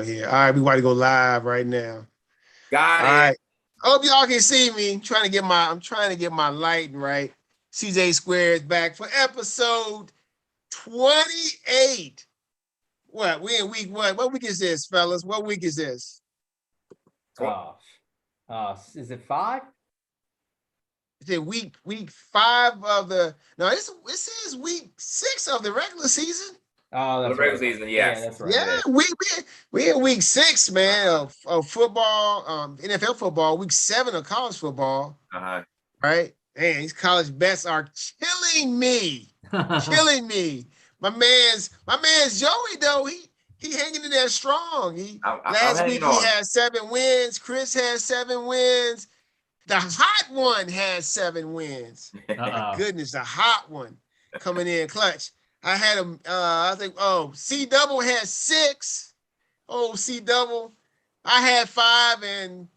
here. All right, we about to go live right now. Got All it. right. Hope y'all can see me. I'm trying to get my lighting right. CJ Squared is back for episode 28. What? We in week what? What week is this, fellas? What week is this? Is it 5? Is it week 5 of the this is week 6 of the regular season? Oh, that's the regular season, yes. Yeah, that's right. Yeah, we in week 6, man, of football, NFL football, week 7 of college football. Right? Man, these college bets are killing me. Killing me. My man's Joey, though, he hanging in there strong. Last week he had 7 wins. Chris has 7 wins. The hot one has 7 wins. My goodness, the hot one coming in clutch. I had him, C double had 6. C double. I had 5, and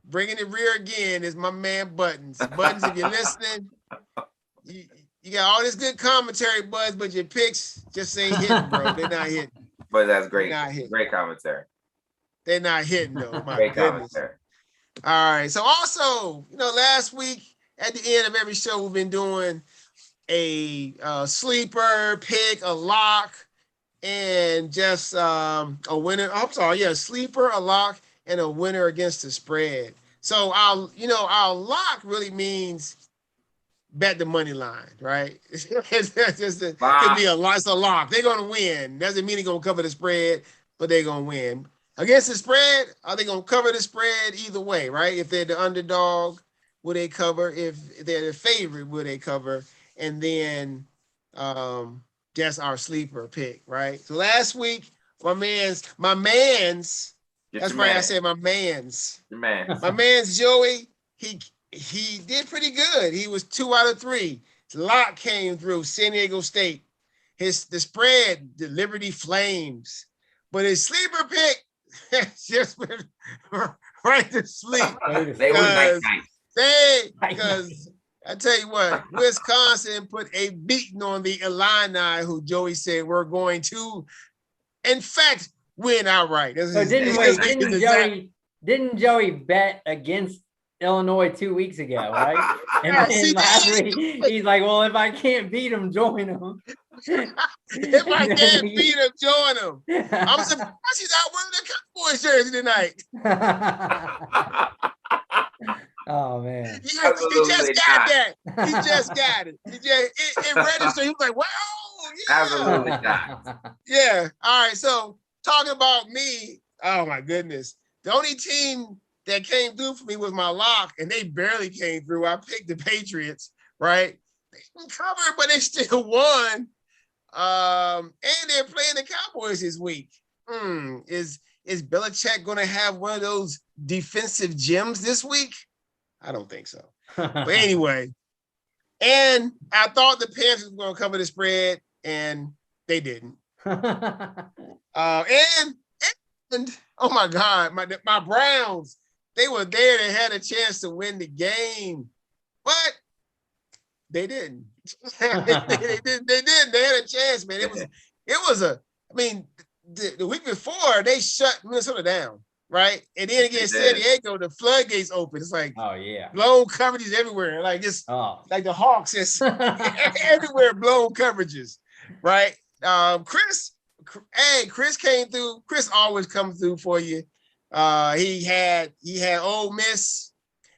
bringing it rear again is my man Buttons. Buttons, if you're listening, you got all this good commentary, Buzz, but your picks just ain't hitting, bro. They're not hitting. But that's great. Great commentary. They're not hitting, though. My great goodness. Commentary. All right. So also, last week at the end of every show, we've been doing a sleeper, pick, a lock, and just a winner. I'm sorry, yeah, sleeper, a lock, and a winner against the spread. So our lock really means bet the money line, right? It could be a lock. They're gonna win. Doesn't mean they're gonna cover the spread, but they're gonna win. Against the spread, are they gonna cover the spread either way, right? If they're the underdog, will they cover? If they're the favorite, will they cover? And then just our sleeper pick, right? So last week, my man's. That's right. I said my man's. Your man. My man's Joey. He did pretty good. He was 2 out of 3. His lock came through. San Diego State. The spread, the Liberty Flames. But his sleeper pick just went right to sleep. They were because I tell you what, Wisconsin put a beating on the Illini, who Joey said we're going to, in fact, win outright. So didn't Joey bet against Illinois 2 weeks ago, right? And then last week he's like, well, if I can't beat him, join him. If I can't beat him, join him. I'm surprised he's out wearing the Cowboys jersey tonight. Oh man. He just got that. He just got it. It registered. He was like, wow, yeah. Absolutely not. Yeah. All right. So talking about me, oh my goodness. The only team that came through for me was my lock, and they barely came through. I picked the Patriots, right? They covered, but they still won. And they're playing the Cowboys this week. Is Belichick going to have one of those defensive gems this week? I don't think so. But anyway, and I thought the Panthers were going to cover the spread, and they didn't. And oh my God, my Browns, they were there. They had a chance to win the game, but they didn't. they didn't. They had a chance, man. The week before they shut Minnesota down, right? And then against San Diego, the floodgates open. It's like, oh yeah, blown coverages everywhere. Like it's like the Hawks, it's everywhere blown coverages, right? Chris came through. Chris always comes through for you. He had Ole Miss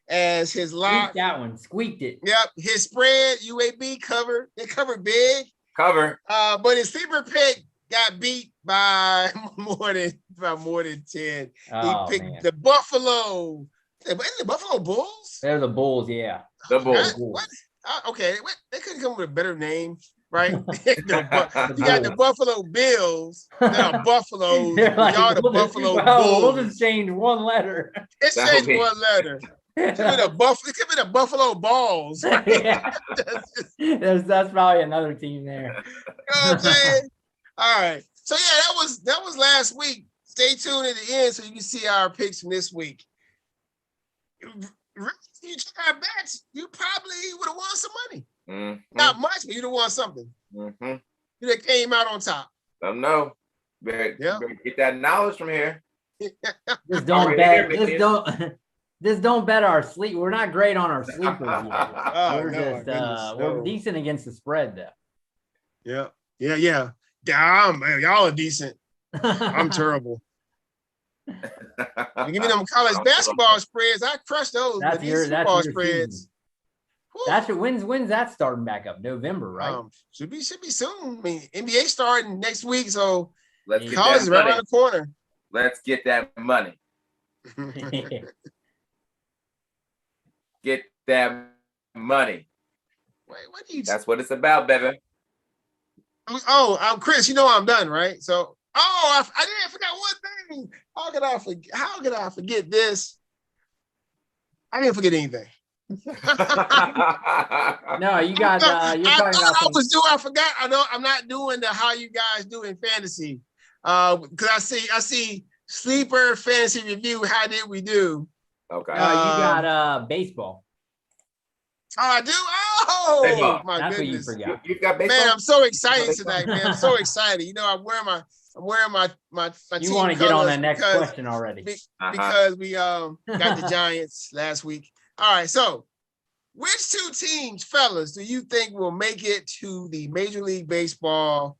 as his lock. Squeaked it. Yep, his spread UAB covered. They covered big. But his sleeper pick got beat by more than 10. He picked the Buffalo. Isn't the Buffalo Bulls? They're the Bulls, yeah. The Bulls. What? Okay, they couldn't come up with a better name, right? You got the Buffalo Bills. They're Buffaloes. Like, y'all the Buffalo Bulls. We'll just change one letter. It's changed one letter. It could be the Buffalo Balls. Yeah. That's probably another team there. You know what I'm saying? All right. So yeah, that was last week. Stay tuned at the end so you can see our picks from this week. You try bets, you probably would have won some money. Mm-hmm. Not much, but you'd have won something. Mm-hmm. You came out on top. Don't know. Better get that knowledge from here. Just don't bet. Just don't bet our sleep. We're not great on our sleepers yet. We're decent against the spread though. Yeah. Damn, man, y'all are decent. I'm terrible. Give me them college basketball spreads. I crush those. That's your spreads. When's that starting back up? November, right? Should be soon. I mean, NBA starting next week, so let's get college is right around the corner. Let's get that money. Get that money. Wait, what do you? That's what it's about, baby. I'm Chris. You know I'm done, right? So, I forgot one thing. How could I forget this? I didn't forget anything. No, you got. I forgot. I know I'm not doing the how you guys do in fantasy. Because I see sleeper fantasy review. How did we do? Okay. You got baseball. Oh, I do. Oh, baseball. My That's goodness! What you forgot. You've got baseball. Man, I'm so excited tonight, man. I'm so excited. You know, I'm wearing my You team want to get on that next because, question already? Because we got the Giants last week. All right, so which two teams, fellas, do you think will make it to the Major League Baseball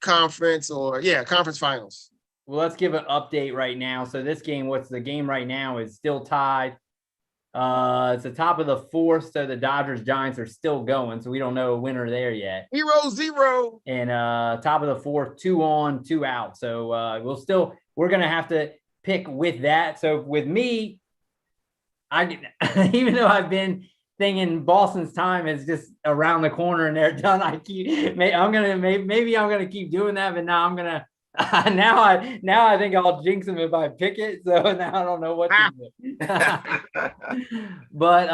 conference conference finals? Well, let's give an update right now. So this game, the game right now is still tied. It's the top of the fourth, so the Dodgers Giants are still going, so we don't know a winner there yet. 0-0. And top of the fourth, 2 on, 2 out. So we're gonna have to pick with that. So with me, even though I've been thinking Boston's time is just around the corner and they're done, maybe I'm gonna keep doing that, but now I'm gonna. Now I think I'll jinx them if I pick it. So now I don't know what to do. But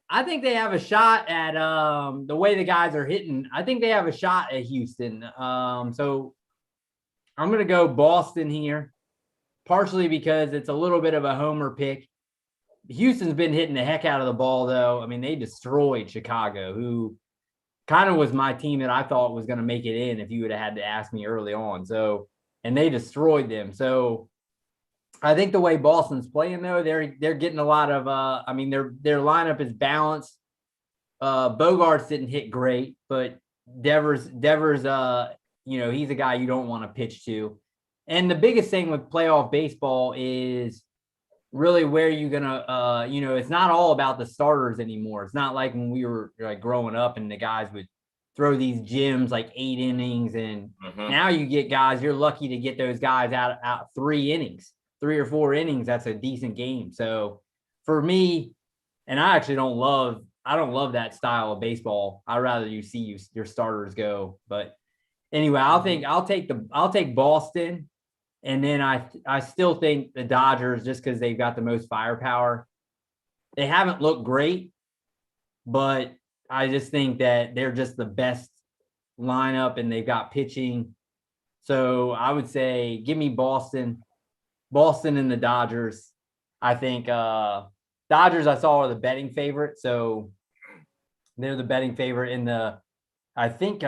I think they have a shot at the way the guys are hitting. I think they have a shot at Houston. So I'm gonna go Boston here, partially because it's a little bit of a homer pick. Houston's been hitting the heck out of the ball, though. I mean, they destroyed Chicago, who kind of was my team that I thought was going to make it in if you would have had to ask me early on. So, and they destroyed them. So I think the way Boston's playing, though, they're getting a lot of, their lineup is balanced. Bogarts didn't hit great, but Devers, he's a guy you don't want to pitch to. And the biggest thing with playoff baseball is really where you're gonna, it's not all about the starters anymore. It's not like when we were like growing up and the guys would throw these gyms like 8 innings, and now you get guys. You're lucky to get those guys out 3 innings, 3 or 4 innings. That's a decent game. So for me, and I actually don't love that style of baseball. I'd rather you see your starters go. But anyway, I'll take Boston. And then I still think the Dodgers, just because they've got the most firepower. They haven't looked great, but I just think that they're just the best lineup and they've got pitching. So I would say give me Boston and the Dodgers. I think Dodgers I saw are the betting favorite. So they're the betting favorite in the I think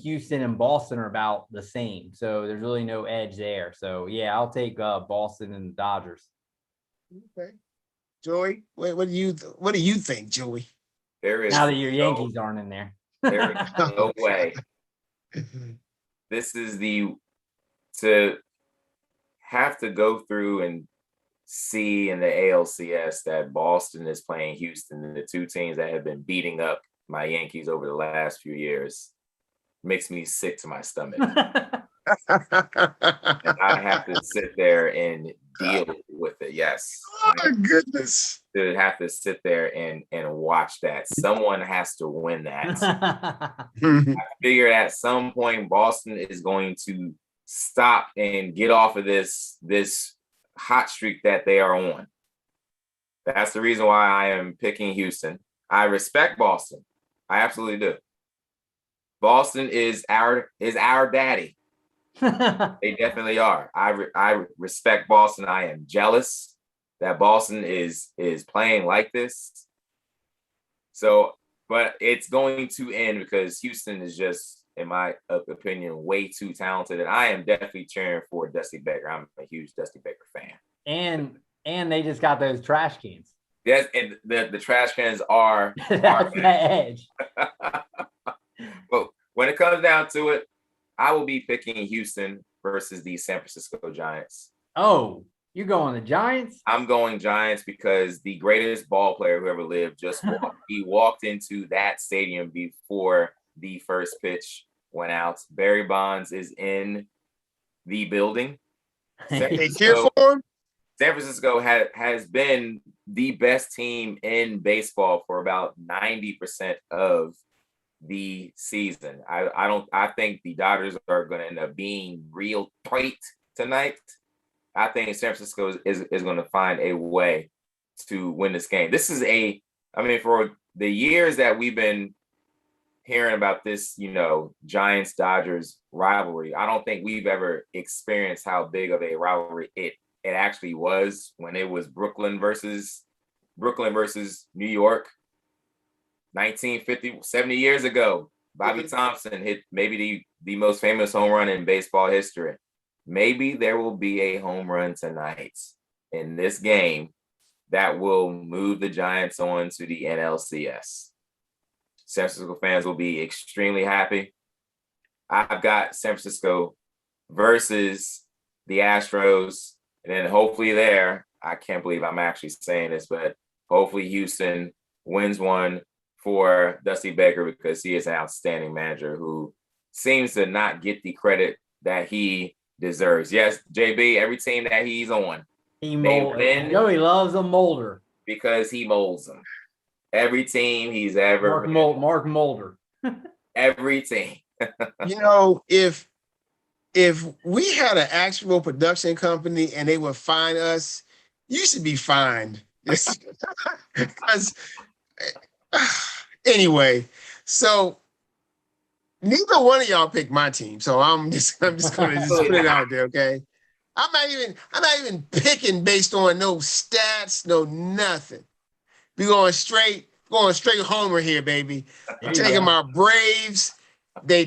Houston and Boston are about the same, so there's really no edge there. So yeah, I'll take Boston and the Dodgers. Okay, Joey, what do you think, Joey? There is now that your Yankees aren't in there. There is no way. This is to have to go through and see in the ALCS that Boston is playing Houston, the 2 teams that have been beating up my Yankees over the last few years, makes me sick to my stomach. And I have to sit there and deal with it. Yes. Oh my goodness. To have to sit there and watch that. Someone has to win that. I figure at some point Boston is going to stop and get off of this hot streak that they are on. That's the reason why I am picking Houston. I respect Boston. I absolutely do. Boston is our daddy. They definitely are. I respect Boston. I am jealous that Boston is playing like this. So, but it's going to end because Houston is just in my opinion, way too talented. And I am definitely cheering for Dusty Baker. I'm a huge Dusty Baker fan. And they just got those trash cans. Yes, and the trash cans are That's the edge. But when it comes down to it, I will be picking Houston versus the San Francisco Giants. Oh, you going the Giants? I'm going Giants because the greatest ball player who ever lived he walked into that stadium before the first pitch went out. Barry Bonds is in the building. They cheer for him. San Francisco has been the best team in baseball for about 90% of the season. I think the Dodgers are going to end up being real tight tonight. I think San Francisco is going to find a way to win this game. This is for the years that we've been hearing about this, Giants Dodgers rivalry, I don't think we've ever experienced how big of a rivalry it actually was when it was Brooklyn versus New York 1950, 70 years ago. Bobby Thompson hit maybe the most famous home run in baseball history. Maybe there will be a home run tonight in this game that will move the Giants on to the NLCS. San Francisco fans will be extremely happy. I've got San Francisco versus the Astros. And then hopefully I can't believe I'm actually saying this, but hopefully Houston wins one for Dusty Baker because he is an outstanding manager who seems to not get the credit that he deserves. Yes, JB, every team that he's on, he loves a molder because he molds them. Every team he's ever Mark Mulder. Every team. If we had an actual production company and they would fine us, you should be fined. Because anyway, so neither one of y'all picked my team, so I'm just gonna just put it out there, okay? I'm not even picking based on no stats, no nothing. We going straight homer here, baby. I'm taking my Braves. They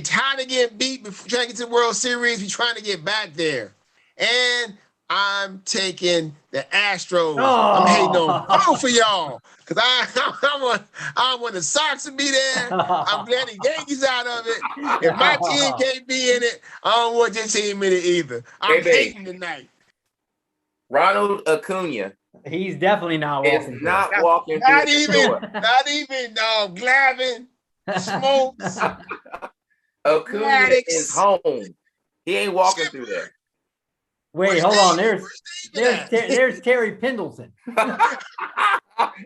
tired of getting beat before trying to get to the World Series. We're trying to get back there. And I'm taking the Astros. I'm hating on both of y'all. Because I want the Sox to be there. I'm glad the Yankees out of it. If my team can't be in it, I don't want your team in it either. I'm hating tonight. Ronald Acuna. He's definitely not walking. Not even Glavine. Smokes. Acuna is home. He ain't walking through there. Wait, hold on. There's Terry Pendleton.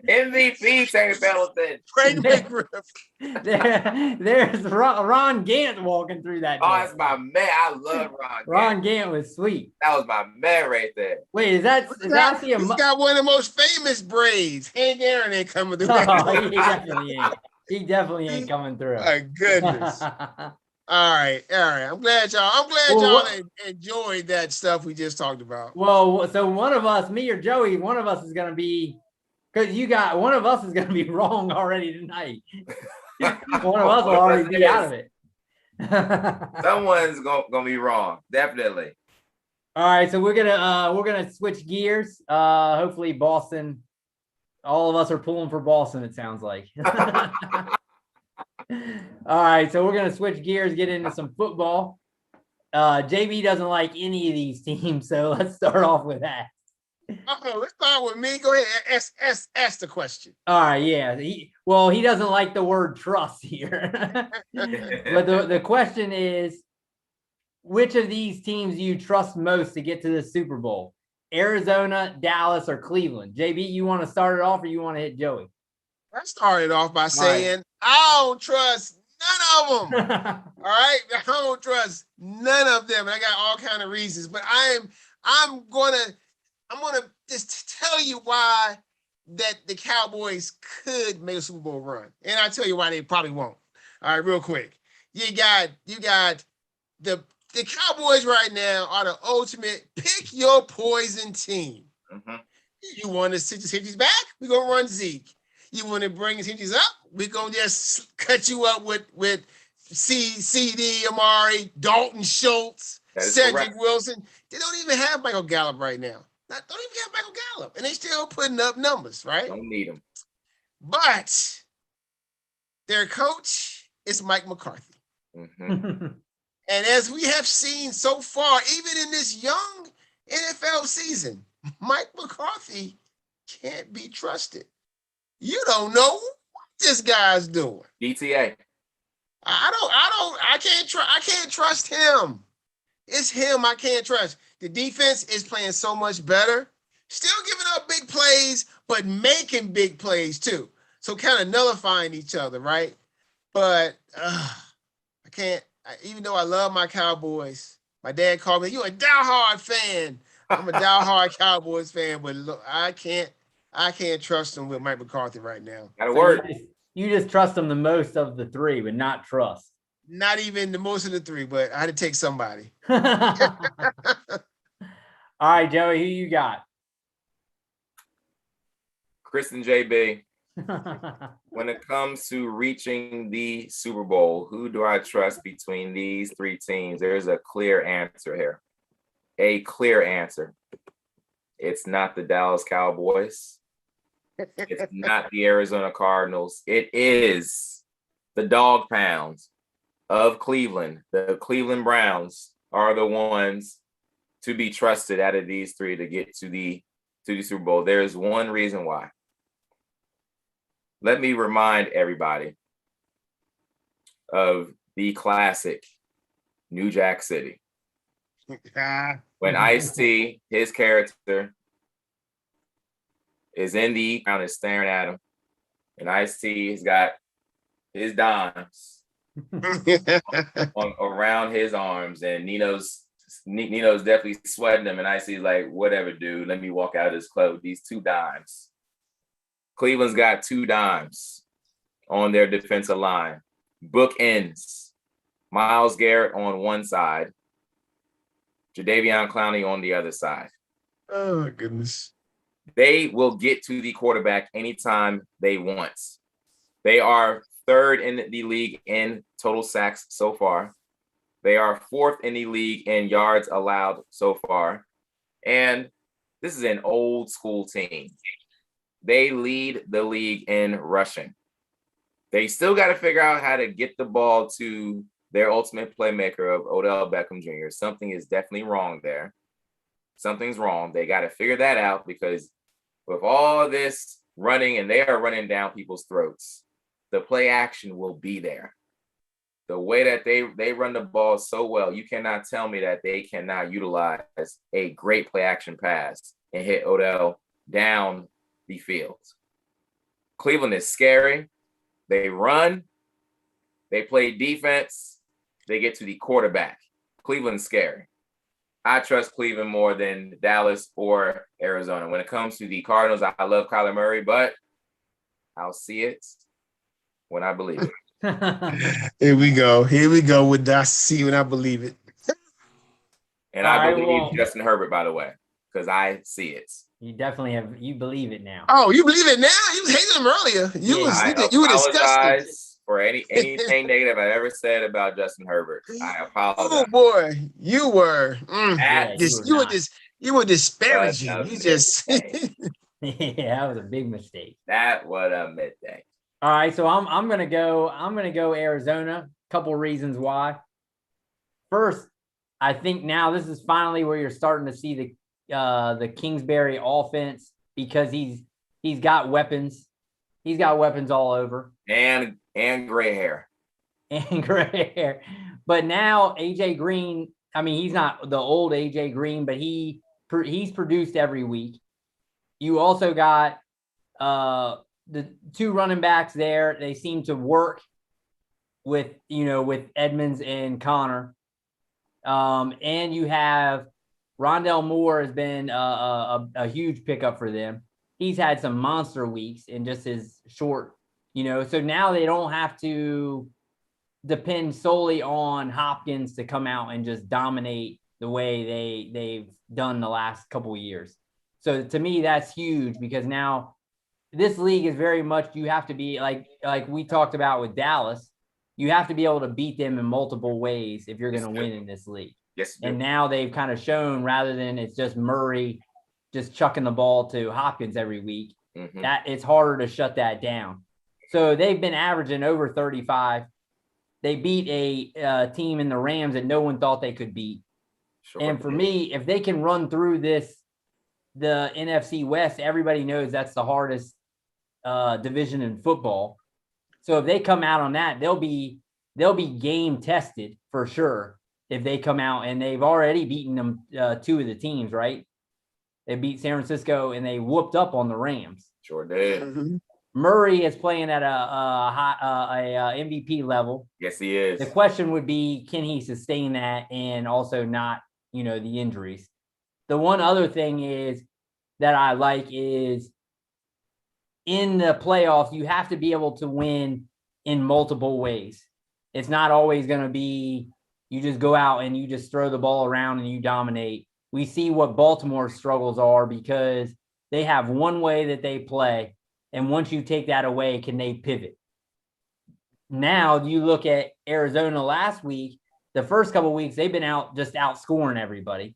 MVP Terry Pendleton. Craig McGriff. There's Ron Gant walking through that. Oh, that's my man. I love Ron Gant. Ron Gant was sweet. That was my man right there. Wait, he's got one of the most famous braids. Hank Aaron ain't coming through. Oh, he definitely ain't. He definitely ain't coming through. My goodness. All right. I'm glad y'all enjoyed that stuff we just talked about. Well, so one of us, me or Joey, one of us is going to be, because one of us is going to be wrong already tonight. One of us will already be out of it. Someone's gonna be wrong, definitely. All right, so we're gonna switch gears. Hopefully Boston. All of us are pulling for Boston, it sounds like. All right, so we're going to switch gears, get into some football. JB doesn't like any of these teams, so let's start off with that. Let's start with me. Go ahead, ask the question. All right, yeah. He doesn't like the word trust here. But the question is, which of these teams do you trust most to get to the Super Bowl? Arizona, Dallas, or Cleveland? JB, you want to start it off or you want to hit Joey? I started off by saying I don't trust none of them. All right, I don't trust none of them. And I got all kind of reasons, but I'm gonna just tell you why that the Cowboys could make a Super Bowl run, and I'll tell you why they probably won't. All right, real quick, you got the Cowboys right now are the ultimate pick your poison team. Mm-hmm. You want to sit the safeties back? We're gonna run Zeke. You want to bring the safeties up? We're gonna just cut you up with CD Amari, Dalton Schultz, Cedric correct. Wilson. They don't even have Michael Gallup right now. Don't even have Michael Gallup, and they still putting up numbers, right? Don't need him. But their coach is Mike McCarthy. Mm-hmm. And as we have seen so far, even in this young NFL season, Mike McCarthy can't be trusted. You don't know what this guy's doing. DTA. I can't trust him. It's him I can't trust. The defense is playing so much better. Still giving up big plays, but making big plays too. So kind of nullifying each other, right? But I can't, even though I love my Cowboys, my dad called me, "You're a diehard fan." I'm a diehard Cowboys fan, but look, I can't trust him with Mike McCarthy right now. Gotta work. You just trust them the most of the three, but not trust. Not even the most of the three, but I had to take somebody. All right, Joey, who you got? Chris and JB. When it comes to reaching the Super Bowl, who do I trust between these three teams? There's a clear answer here. A clear answer. It's not the Dallas Cowboys. It's not the Arizona Cardinals. It is the Dog Pounds of Cleveland. The Cleveland Browns are the ones to be trusted out of these three to get to the Super Bowl. There's one reason why. Let me remind everybody of the classic New Jack City. When Ice-T, his character, is in the ground is staring at him, and Ice-T has got his dimes around his arms, and Nino's definitely sweating him, and Ice-T's like, "Whatever, dude, let me walk out of this club with these 2 dimes." Cleveland's got 2 dimes on their defensive line. Bookends. Myles Garrett on one side, Jadeveon Clowney on the other side. Oh, my goodness. They will get to the quarterback anytime they want. They are 3rd in the league in total sacks so far. They are 4th in the league in yards allowed so far. And this is an old school team. They lead the league in rushing. They still got to figure out how to get the ball to their ultimate playmaker of Odell Beckham Jr. Something is definitely wrong there. Something's wrong. They got to figure that out, because with all this running, and they are running down people's throats, the play action will be there. The way that they run the ball so well, you cannot tell me that they cannot utilize a great play action pass and hit Odell down the field. Cleveland is scary. They run. They play defense. They get to the quarterback. Cleveland's scary. I trust Cleveland more than Dallas or Arizona. When it comes to the Cardinals, I love Kyler Murray, but I'll see it when I believe it. Here we go with I see when I believe it. And I believe Justin Herbert, by the way, because I see it. You definitely have. You believe it now. Oh, you believe it now? You was hating him earlier. You were disgusting for anything negative I ever said about Justin Herbert. I apologize. Oh boy, you were. You were disparaging. You just. Yeah, that was a big mistake. That was a mistake. All right, so I'm gonna go Arizona. Couple reasons why. First, I think now this is finally where you're starting to see the Kingsbury offense, because he's got weapons. He's got weapons all over. And gray hair. And gray hair. But now AJ Green, I mean, he's not the old AJ Green, but he's produced every week. You also got the 2 running backs there. They seem to work with Edmonds and Connor. And you have Rondell Moore has been a huge pickup for them. He's had some monster weeks in just his short, so now they don't have to depend solely on Hopkins to come out and just dominate the way they've done the last couple of years. So to me, that's huge, because now this league is very much, you have to be like we talked about with Dallas. you have to be able to beat them in multiple ways if you're going to win in this league. Yes. And now they've kind of shown, rather than it's just Murray just chucking the ball to Hopkins every week, that it's harder to shut that down. So they've been averaging over 35. They beat a team in the Rams that no one thought they could beat. Sure. And for me, if they can run through the NFC West, everybody knows that's the hardest division in football. So if they come out on that, they'll be game tested for sure. If they come out, and they've already beaten them, two of the teams, right? They beat San Francisco and they whooped up on the Rams. Sure did. Murray is playing at a MVP level. Yes, he is. The question would be, can he sustain that and also not, the injuries? The one other thing is that I like is in the playoffs, you have to be able to win in multiple ways. It's not always going to be you just go out and you just throw the ball around and you dominate. We see what Baltimore's struggles are because they have one way that they play. And once you take that away, can they pivot? Now you look at Arizona last week, the first couple of weeks, they've been outscoring everybody.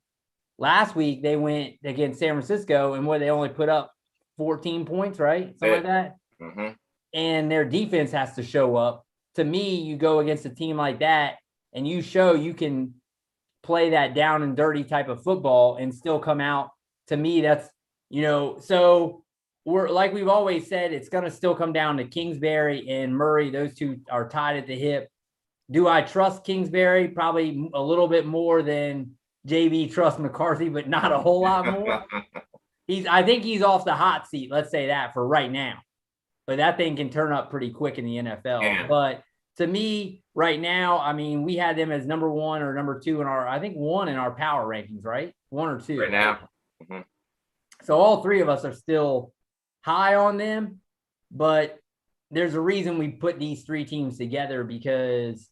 Last week, they went against San Francisco and they only put up 14 points, right? Something like that. And their defense has to show up. To me, you go against a team like that and you show you can play that down and dirty type of football and still come out. To me, that's, so we're like we've always said, it's going to still come down to Kingsbury and Murray. Those two are tied at the hip. Do I trust Kingsbury? Probably a little bit more than JB trusts McCarthy, but not a whole lot more. I think he's off the hot seat. Let's say that for right now, but that thing can turn up pretty quick in the NFL. Yeah. But to me right now, I mean, we had them as number 1 or number 2 in one in our power rankings, right? 1 or 2 right now. So all three of us are still high on them, but there's a reason we put these three teams together because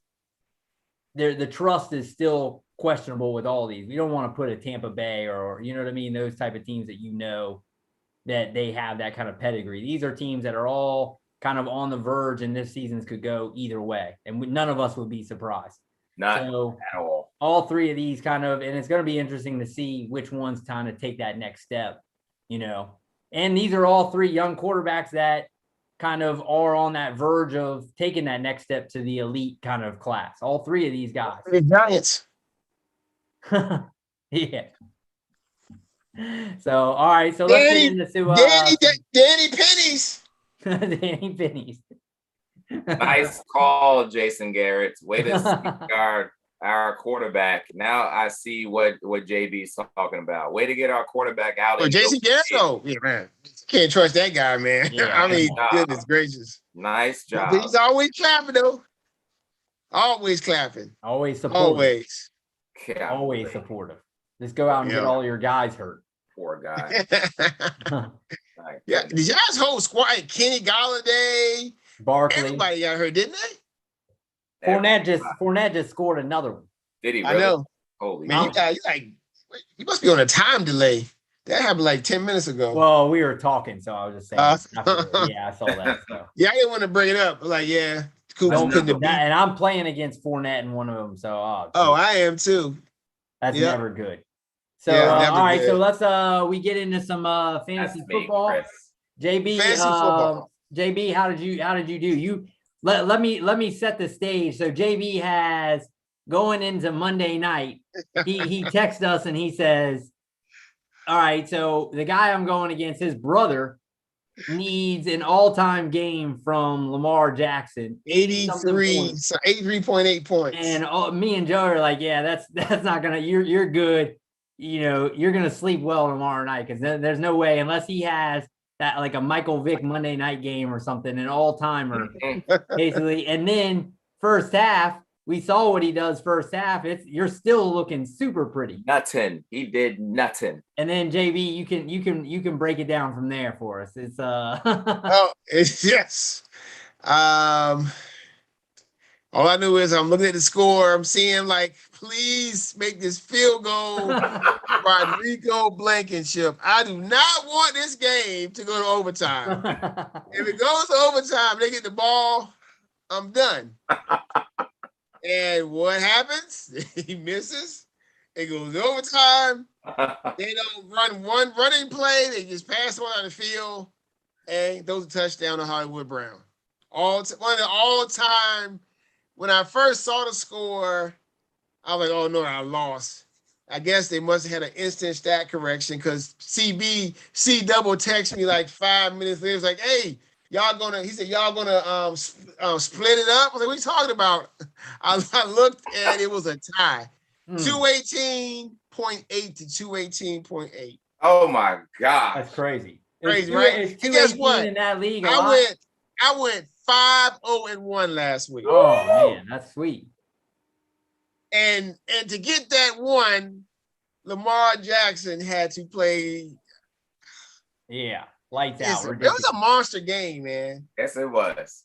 the trust is still questionable with all these. We don't want to put a Tampa Bay or, those type of teams that that they have that kind of pedigree. These are teams that are all kind of on the verge, and this season's could go either way, and none of us would be surprised. Not at all. All three of these and it's going to be interesting to see which ones kind of take that next step, And these are all three young quarterbacks that kind of are on that verge of taking that next step to the elite kind of class. All three of these guys. The Giants. Yeah. So, all right. So let's get into Danny Pennies. Danny Pennies. Nice call, Jason Garrett. Way to see our quarterback. Now I see what JB's talking about. Way to get our quarterback out. Jason Garrett? Oh, yeah, man. Can't trust that guy, man. Yeah, I mean, goodness gracious. Nice job. But he's always clapping, though. Always clapping. Always supportive. Always. Yeah, always supportive. Just go out and get all your guys hurt. Poor guy. Yeah. Did you guys hold squad? Kenny Galladay, Barkley. Everybody got hurt, didn't they? Fournette just scored another one. Did he really? I know. Holy man, you must be on a time delay. That happened like 10 minutes ago. Well, we were talking, so I was just saying. Yeah, I saw that. So. Yeah, I didn't want to bring it up. Like, yeah, cool. And I'm playing against Fournette in one of them, so. I am too. That's never good. So all right, good. So let's we get into some fantasy football. JB, fantasy football. JB, how did you do? You let me set the stage. So JB has going into Monday night. He texts us and he says, all right, so the guy I'm going against, his brother, needs an all-time game from Lamar Jackson. 83.8 points. And me and Joe are like, yeah, that's not gonna. You're good. You're gonna sleep well tomorrow night because there's no way unless he has that like a Michael Vick Monday night game or something, an all-timer, basically. And then first half. We saw what he does first half. You're still looking super pretty. Nothing. He did nothing. And then JB, you can break it down from there for us. It's yes. All I knew is I'm looking at the score. I'm seeing like, please make this field goal. Rodrigo Blankenship. I do not want this game to go to overtime. If it goes to overtime, they get the ball. I'm done. And what happens? He misses. It goes overtime. They don't run one running play. They just pass one on the field. And those a touchdown to Hollywood Brown. One of the all-time. When I first saw the score, I was like, oh no, I lost. I guess they must have had an instant stat correction because C double text me like 5 minutes later. It was like, hey, he said, y'all gonna split it up? I was like, what are you talking about? I looked and it was a tie. 218.8 to 218.8. Oh my God. That's crazy. Crazy, right? It's And guess 218 what? in that league. I went 5-0-1 last week. Oh man, that's sweet. And to get that one, Lamar Jackson had to play. Yeah, lights out. It was a monster game, man. Yes, it was.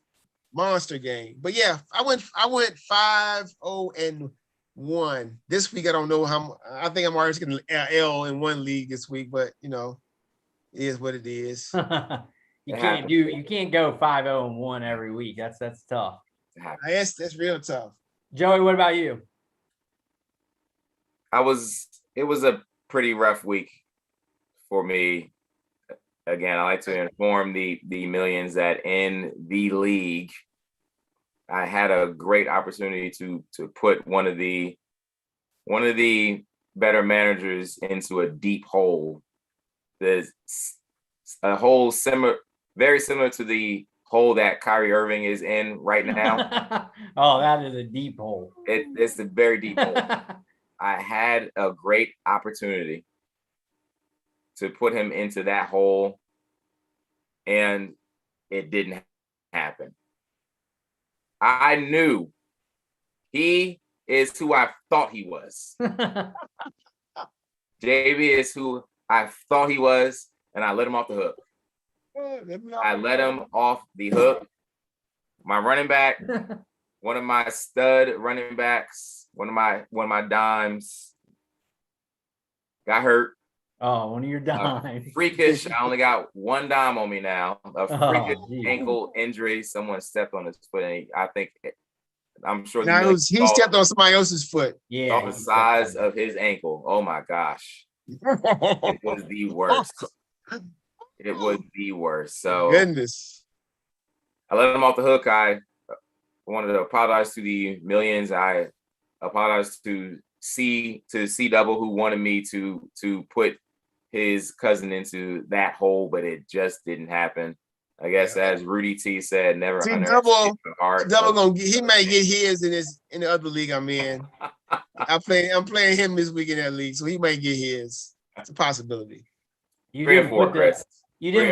Monster game. But yeah, I went 5-0-1. This week I don't know how. I think I'm already getting an L in one league this week, but you know, it is what it is. You can't go 5-0-1 every week. That's tough. That's real tough. Joey, what about you? It was a pretty rough week for me. Again, I like to inform the millions that in the league, I had a great opportunity to put one of the better managers into a deep hole. There's a hole very similar to the hole that Kyrie Irving is in right now. Oh, that is a deep hole. It's a very deep hole. I had a great opportunity to put him into that hole, and it didn't happen. I knew he is who I thought he was. JB is who I thought he was, and I let him off the hook. I let him off the hook. My running back, one of my stud running backs, one of my dimes got hurt. Oh, one of your dimes. Freakish. I only got one dime on me now. A freakish ankle injury. Someone stepped on his foot. And I'm sure he stepped on somebody else's foot. Yeah. Saw the size of his ankle. Oh my gosh. It was the worst. It was the worst. So goodness. I let him off the hook. I wanted to apologize to the millions. I apologize to C Double, who wanted me to put his cousin into that hole, but it just didn't happen. I guess as Rudy T said, never Double he might get his in the other league I'm in. I'm playing him this week in that league, so he might get his. It's a possibility. You didn't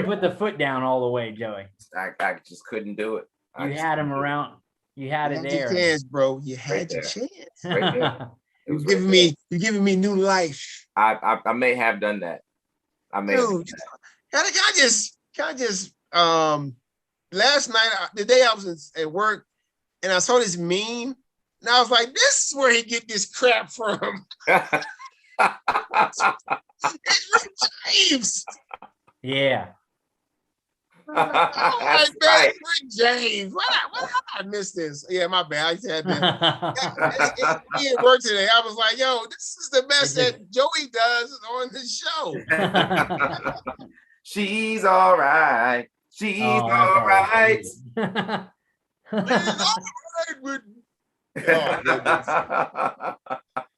put the foot down all the way, Joey. I just couldn't do it. You had him around. You had it there. Your chance, bro. You had your chance. Right there. You're giving me new life. I may have done that. I may. Dude, can I just last night, the day I was at work, and I saw this meme, and I was like, this is where he get this crap from. It's Rick James. Yeah. That's right. Rick James. Why I missed this? Yeah, my bad. I said that. He at work today. I was like, yo, this is the best that Joey does on the show. She's all right. She's all right.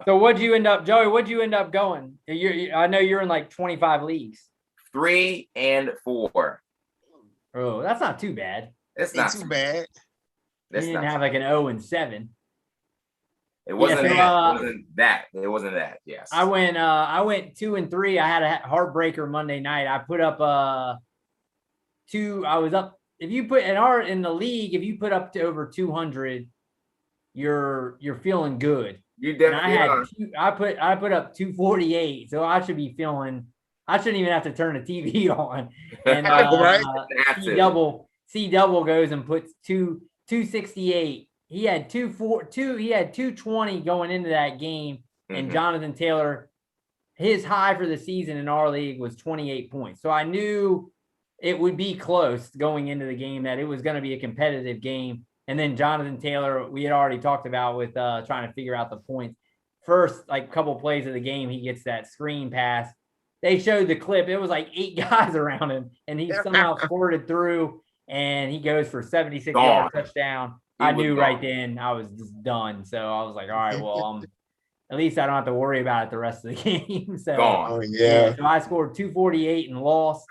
So what'd you end up, Joey? What'd you end up going? I know you're in like 25 leagues. 3 and 4. Oh, that's not too bad. It's not too bad. You didn't have like an 0-7. It wasn't that. It wasn't that. Yes. I went 2-3. I had a heartbreaker Monday night. I put up I was up. If you put in the league, if you put up to over 200, you're feeling good. You definitely I put up 248, so I should be feeling. I shouldn't even have to turn the TV on. And right? C double goes and puts 268. He had 220 going into that game, and Jonathan Taylor, his high for the season in our league was 28 points. So I knew it would be close going into the game, that it was going to be a competitive game. And then Jonathan Taylor, we had already talked about with trying to figure out the points. First, like couple plays of the game, he gets that screen pass. They showed the clip. It was like 8 guys around him, and he somehow squirted through, and he goes for 76-yard touchdown. I knew right then I was just done. So I was like, all right, well, at least I don't have to worry about it the rest of the game. So, so I scored 248 and lost.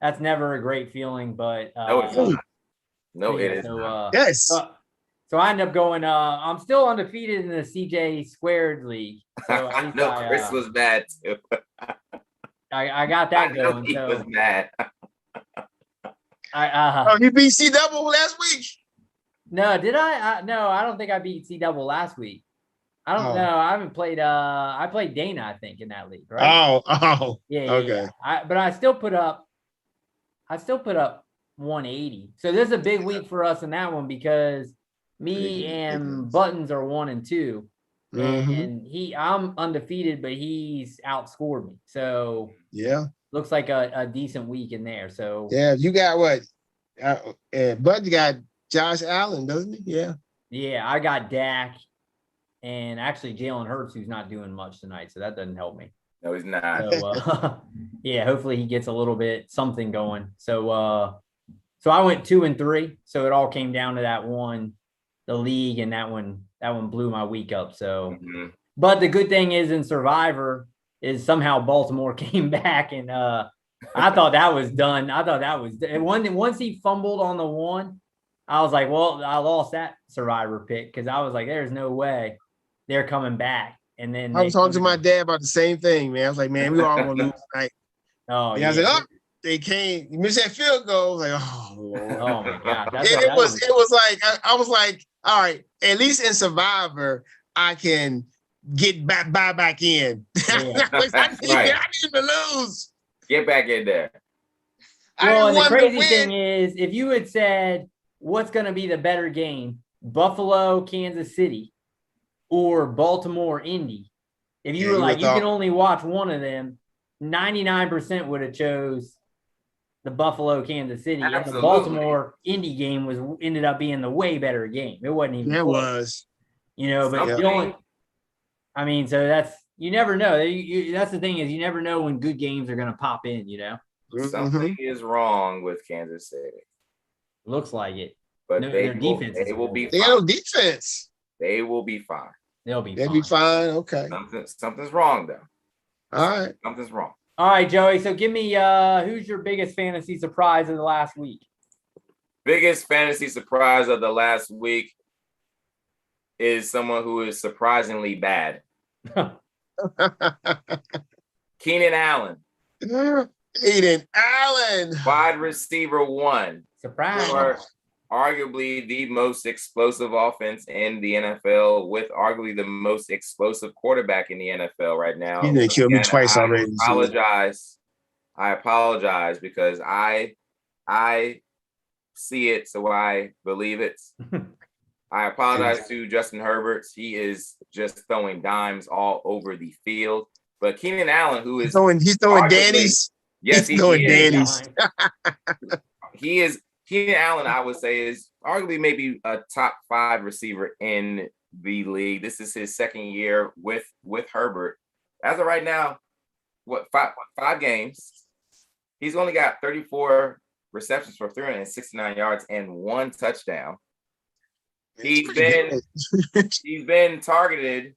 That's never a great feeling, but no, it is. So, yes. So I ended up going. I'm still undefeated in the CJ Squared League. So Chris was bad too. I got that going. He was mad. You beat C Double last week? No, did I? No, I don't think I beat C Double last week. I don't know. I haven't played. I played Dana, I think, in that league, right? Yeah. Okay. But I still put up 180. So this is a big week for us in that one because me and Buttons are 1 and 2, and I'm undefeated, but he's outscored me. So looks like a decent week in there. So you got what? Buttons got Josh Allen, doesn't he? Yeah, I got Dak. And actually, Jalen Hurts, who's not doing much tonight, so that doesn't help me. No, he's not. So, hopefully he gets a little bit something going. So, so I went 2 and 3. So it all came down to that one, the league, and that one blew my week up. So, but the good thing is in Survivor is somehow Baltimore came back, and I thought that was done. I thought that was once he fumbled on the one, I was like, well, I lost that Survivor pick because I was like, there's no way they're coming back. And then I was talking to my dad about the same thing, man. I was like, man, we all gonna lose tonight. I was like, they came. You missed that field goal. I was like, oh Lord. Oh my God. It was like I was like, all right, at least in Survivor, I can get back in. I need to lose. Get back in there. Well, and the crazy thing is, if you had said what's going to be the better game, Buffalo, Kansas City, or Baltimore, Indy, if you were like, you can only watch one of them, 99% would have chose the Buffalo, Kansas City. Absolutely. And the Baltimore, Indy game ended up being the way better game. It wasn't even close. Was. But I mean, so you never know. That's the thing is you never know when good games are going to pop in, Something is wrong with Kansas City. Looks like it. But their defense will be fine. They got no defense. They will be fine. They'll be fine. Okay. Something's wrong, though. All right. Something's wrong. All right, Joey. So give me who's your biggest fantasy surprise of the last week? Biggest fantasy surprise of the last week is someone who is surprisingly bad. Keenan Allen. Keenan Allen. Wide receiver 1. Surprise. For arguably the most explosive offense in the NFL, with arguably the most explosive quarterback in the NFL right now. You didn't kill me twice already. I apologize because I see it, so I believe it. I apologize to Justin Herbert. He is just throwing dimes all over the field. But Keenan Allen, who is he's throwing Danny's. Yes, he's throwing Danny's. He is. Keenan Allen, I would say, is arguably maybe a top 5 receiver in the league. This is his second year with Herbert. As of right now, five games? He's only got 34 receptions for 369 yards and 1 touchdown. He's been targeted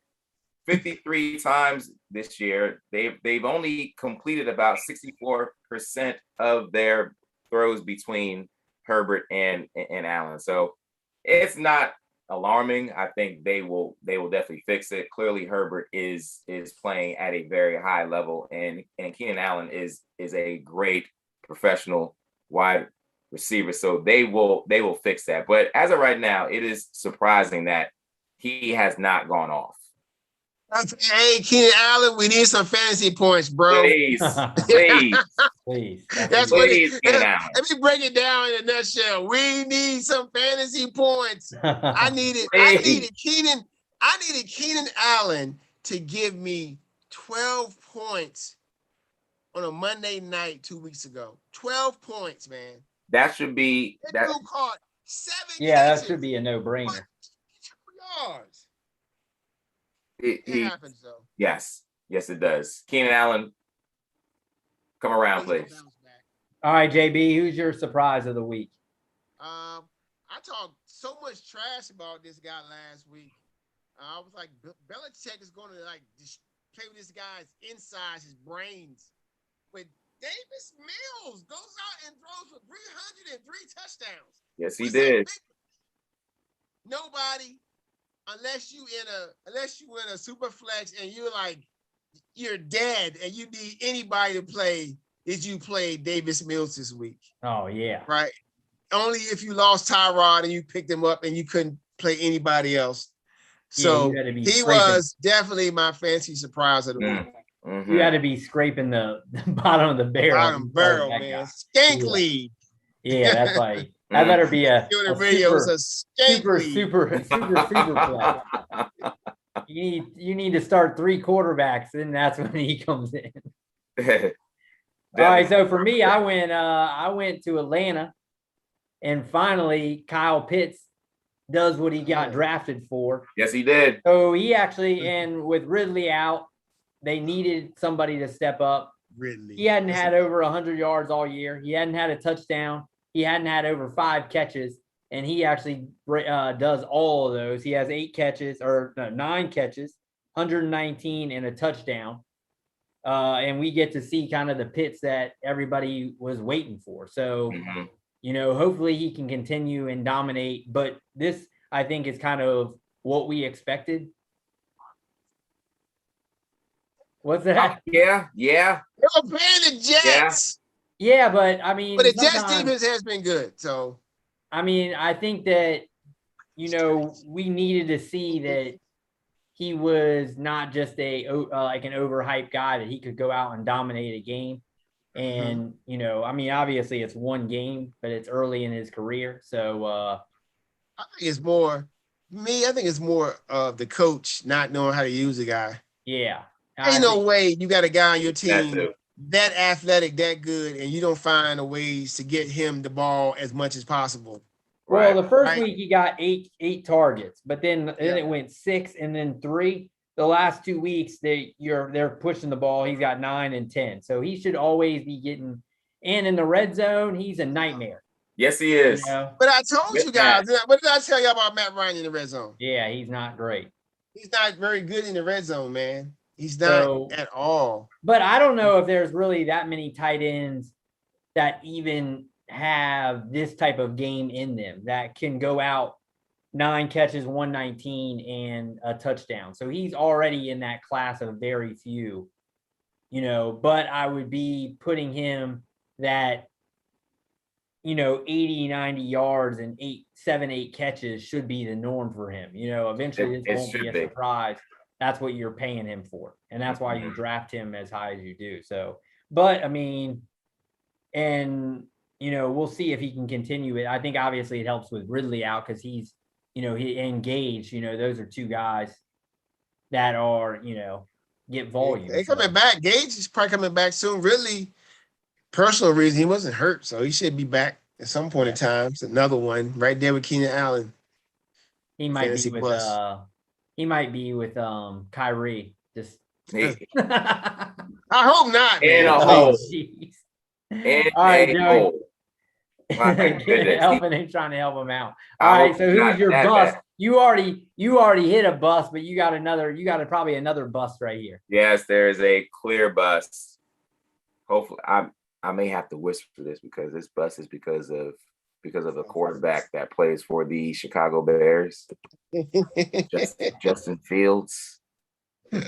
53 times this year. They've only completed about 64% of their throws between Herbert and Allen. So it's not alarming. I think they will definitely fix it. Clearly Herbert is playing at a very high level, and Keenan Allen is a great professional wide receiver. So they will fix that. But as of right now, it is surprising that he has not gone off. Hey, Keenan Allen, we need some fantasy points, bro. Please. That's what Keenan Allen. Let me break it down in a nutshell. We need some fantasy points. I needed Keenan Allen to give me 12 points on a Monday night 2 weeks ago. 12 points, man. That should be that. Dude caught 7 Yeah, catches. that should be a no-brainer. 2 yards. It It happens, though. Yes, it does. Keenan Allen, come around, please. All right, JB, who's your surprise of the week? I talked so much trash about this guy last week. I was like, Belichick is going to like just play with this guy's insides, his brains. But Davis Mills goes out and throws for 303 touchdowns. Yes, he did. Nobody, unless you in a super flex and you're dead and you need anybody to play, did you play Davis Mills this week? Oh yeah. Right. Only if you lost Tyrod and you picked him up and you couldn't play anybody else. So he was definitely my fancy surprise of the week. Mm-hmm. You had to be scraping the bottom of the barrel. Bottom barrel, man. Skank league. Yeah, that's like that better be a super play. You need to start 3 quarterbacks, and that's when he comes in. All right, so for me, I went to Atlanta, and finally Kyle Pitts does what he got drafted for. Yes, he did. So he actually, and with Ridley out, they needed somebody to step up. Ridley. He hadn't had over 100 yards all year. He hadn't had a touchdown. He hadn't had over 5 catches, and he actually does all of those. He has 9 catches, 119 and a touchdown. And we get to see kind of the Pitts that everybody was waiting for. So, hopefully he can continue and dominate. But this, I think, is kind of what we expected. What's that? Yeah. They're playing the Jets. Yeah, but I mean, but the Jets defense has been good. So, I mean, I think that we needed to see that he was not just like an overhyped guy, that he could go out and dominate a game. And I mean, obviously it's one game, but it's early in his career. So I think it's more of the coach not knowing how to use the guy. Yeah. Ain't no way you got a guy on your team that athletic, that good, and you don't find a ways to get him the ball as much as possible. Well, the first week he got eight targets, but then it went 6 and then 3. The last 2 weeks they're pushing the ball. He's got 9 and 10, so he should always be getting. And in the red zone, he's a nightmare. Yes, he is. But I told you guys. What did I tell you about Matt Ryan in the red zone? Yeah, he's not great. He's not very good in the red zone, man. He's not at all. But I don't know if there's really that many tight ends that even have this type of game in them that can go out 9 catches, 119 and a touchdown. So he's already in that class of very few, but I would be putting him that, 80, 90 yards and 8 catches should be the norm for him. Eventually this won't be a surprise. That's what you're paying him for. And that's why you draft him as high as you do. So, but I mean, and, we'll see if he can continue it. I think obviously it helps with Ridley out because he's, he engaged, those are 2 guys that are, get volume. They coming back. Gage is probably coming back soon. Ridley, personal reason, he wasn't hurt. So he should be back at some point in time. It's another one right there with Keenan Allen. He might be with Kyrie. Just I hope not, man. Jeez. All right, Joey. Elvin ain't trying to help him out. All right, so who's your bust? Bad. You already hit a bust, but you got probably another bust right here. Yes, there is a clear bust. Hopefully, I may have to whisper this because this bust is because of a quarterback that plays for the Chicago Bears, Justin Fields.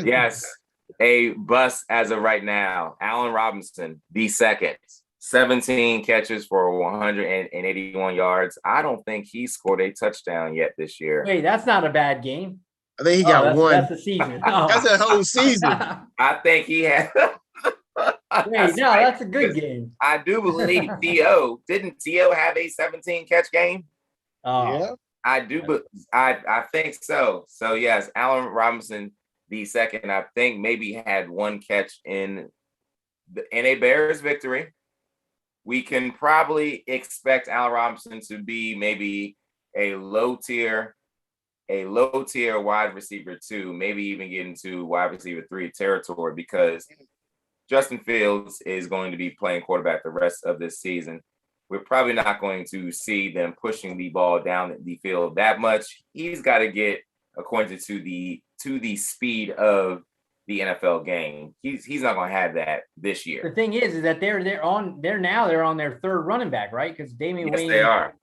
Yes, a bust as of right now. Allen Robinson, the second, 17 catches for 181 yards. I don't think he scored a touchdown yet this year. Wait, that's not a bad game. I think he got one. That's a season. That's a whole season. I think he had. Wait, no, that's a good game. I do believe T.O. Didn't T.O. have a 17 catch game? Yeah. I do, but I think so. So yes, Allen Robinson, the second, I think maybe had 1 catch in a Bears victory. we can probably expect Allen Robinson to be maybe a low tier wide receiver 2, maybe even get into wide receiver 3 territory, because Justin Fields is going to be playing quarterback the rest of this season. We're probably not going to see them pushing the ball down the field that much. He's got to get acquainted to the speed of the NFL game. He's not going to have that this year. The thing is that they're on their third running back, right? Because Damian Wayne. They are.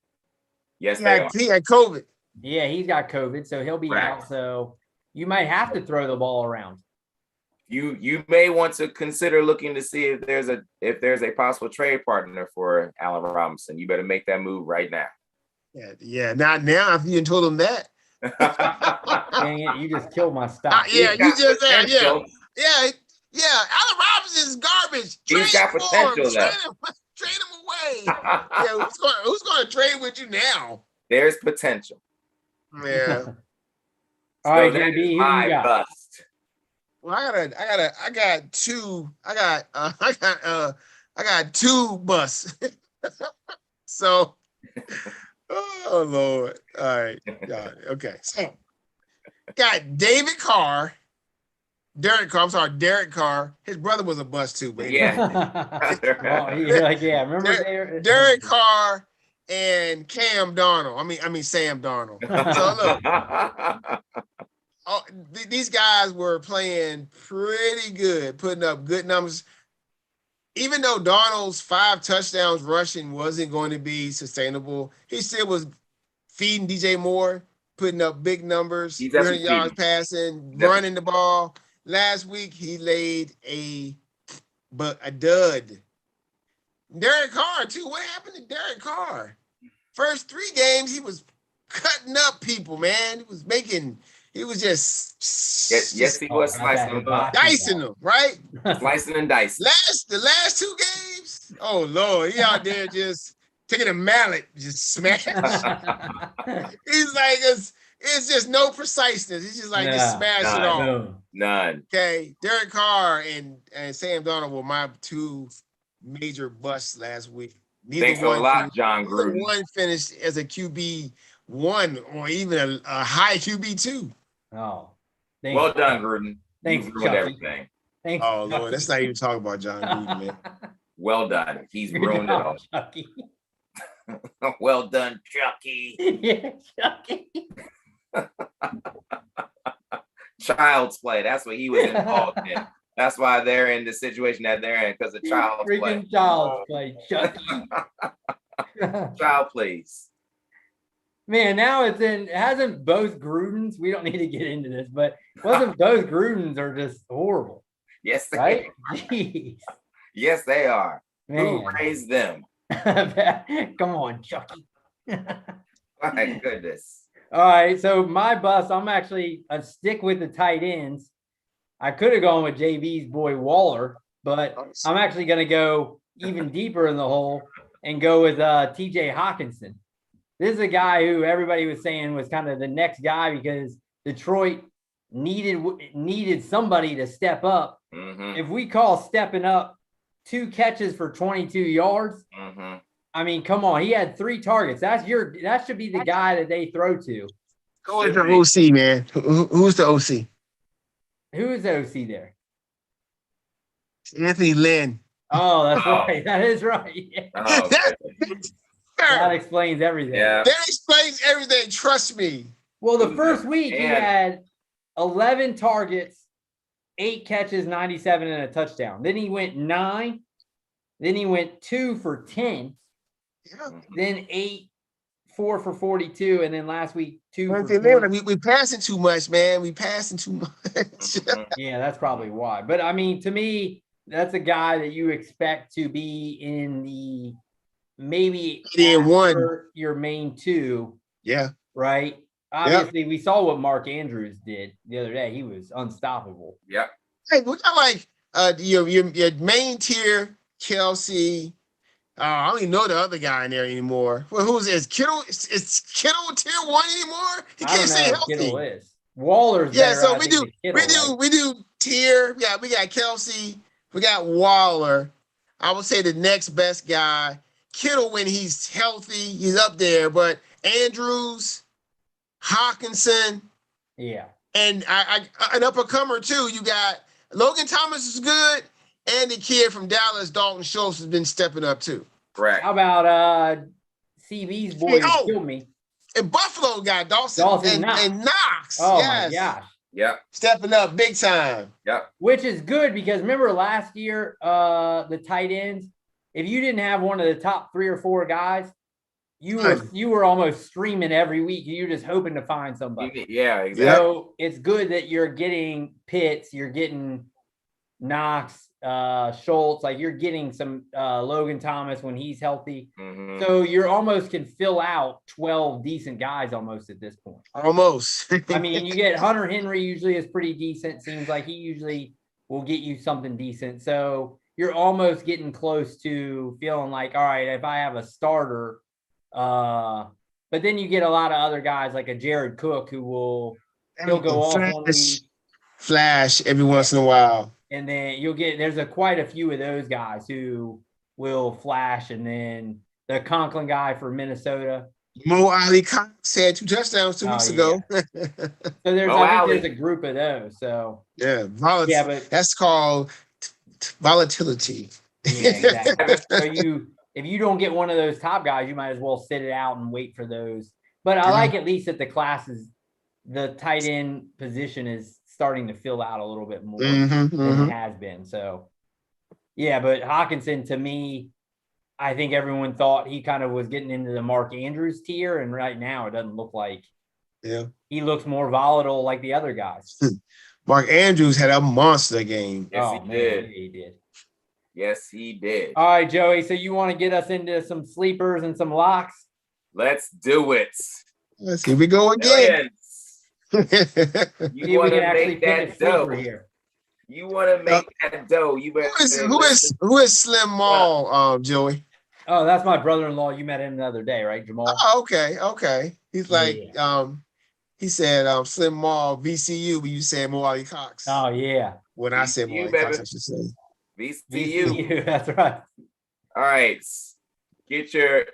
Yes, they are. He had COVID. Yeah, he's got COVID, so he'll be out. So you might have to throw the ball around. You may want to consider looking to see if there's a possible trade partner for Allen Robinson. You better make that move right now. Yeah. Not now. If you told him that. Dang it! You just killed my stock. You just said, yeah. Allen Robinson is garbage. He's got potential left. Trade him away. Who's going to trade with you now? There's potential. Yeah. All right, JB, who you got? Bust. Well, I got two busts. So, oh Lord. All right. Okay. So got Derek Carr. His brother was a bust too, baby. Yeah. Remember Derek Carr and Cam Darnold. I mean Sam Darnold. So look, these guys were playing pretty good, putting up good numbers. Even though Darnold's 5 touchdowns rushing wasn't going to be sustainable, he still was feeding DJ Moore, putting up big numbers, 300 yards passing, running the ball. Last week, he laid a dud. Derek Carr, too. What happened to Derek Carr? First 3 games, he was cutting up people, man. He was just he was slicing them, dicing them, right? Slicing and dicing. The last 2 games, oh Lord, he out there just taking a mallet, just smash. He's like, it's just no preciseness. He's just like just smash it all. None. Okay, Derek Carr and Sam Darnold were my 2 major busts last week. Thanks a lot, John Gruden. Neither one finished as a QB1 or even a high QB2. Oh, well done, Gruden. Thanks, You've ruined everything. Thanks. Oh Lord, let's not even talk about John Gruden, man. Well done. He's ruined it all. Chucky. Well done, Chucky. Yeah, Chucky. Child's play. That's what he was involved in. That's why they're in the situation that they're in, because of child's play. Freaking child's play, Chucky. Child plays. Man, now it hasn't both Grudens. We don't need to get into this, but both Grudens are just horrible. Yes, they right? are. Jeez. Yes, they are. Man. Who raised them? Come on, Chucky. My goodness. All right, so my bust, I'm actually a stick with the tight ends. I could have gone with JV's boy Waller, but I'm actually going to go even deeper in the hole and go with TJ Hawkinson. This is a guy who everybody was saying was kind of the next guy because Detroit needed somebody to step up. Mm-hmm. If we call stepping up 2 catches for 22 yards, mm-hmm. I mean, come on. He had 3 targets. That should be the guy that they throw to. Go with the OC, man. Who's the OC? Who is the OC there? Anthony Lynn. Oh, that's right. That is right. Yeah. Oh, okay. That explains everything. Yeah. That explains everything. Trust me. Well, the first week he had 11 targets, 8 catches, 97 and a touchdown. Then he went 9. Then he went 2 for 10. Yeah. Then 8, 4 for 42, and then last week 2 for 40. We passing too much, man. We passing too much. Yeah, that's probably why. But I mean, to me, that's a guy that you expect to be in the maybe your main 2. Yeah. Right. Obviously, we saw what Mark Andrews did the other day. He was unstoppable. Yep. Hey, we got like your main tier, Kelsey. I don't even know the other guy in there anymore. Well, who's is Kittle? Is Kittle tier 1 anymore? He can't stay healthy. Kittle is. Waller's yeah. better, So we do tier. Yeah, we got Kelsey. We got Waller. I would say the next best guy. Kittle, when he's healthy, he's up there. But Andrews, Hawkinson, Yeah. and an uppercomer too. You got Logan Thomas is good, and the kid from Dallas, Dalton Schultz, has been stepping up too. Correct. How about CB's boy who killed me? And Buffalo got Dawson and Knox. Oh yes. my gosh. Yep. Stepping up big time. Yep. Which is good because remember last year, the tight ends, if you didn't have one of the top 3 or 4 guys, you were almost streaming every week. You're just hoping to find somebody. Yeah, exactly. So it's good that you're getting Pitts, you're getting Knox, Schultz, like you're getting some Logan Thomas when he's healthy. Mm-hmm. So you're almost can fill out 12 decent guys almost at this point. Almost. I mean, you get Hunter Henry usually is pretty decent. Seems like he usually will get you something decent. So you're almost getting close to feeling like, all right, if I have a starter, but then you get a lot of other guys like a Jared Cook he'll go off one week. Flash every once in a while. And then there's quite a few of those guys who will flash. And then the Conklin guy for Minnesota. Mo Ali Cox had 2 touchdowns 2 weeks ago. So there's a group of those. So but that's called volatility. Yeah, exactly. So if you don't get one of those top guys, you might as well sit it out and wait for those. But I like at least that the tight end position is starting to fill out a little bit more than it has been. So, yeah, but Hawkinson, to me, I think everyone thought he kind of was getting into the Mark Andrews tier, and right now it doesn't look like he looks more volatile like the other guys. Mark Andrews had a monster game. Yes, he did. He did. Yes, he did. All right, Joey, so you want to get us into some sleepers and some locks? Let's do it. Here we go again. You want to make that dough here. You want to make that dough. You better. Who is Slim Mall, Joey? Oh, that's my brother-in-law. You met him the other day, right, Jamal? Oh, okay. He's like, he said Slim Mall VCU, but you said Mo Ali Cox. Oh yeah. When I said Mo Ali Cox, I should say VCU. That's right. All right, get your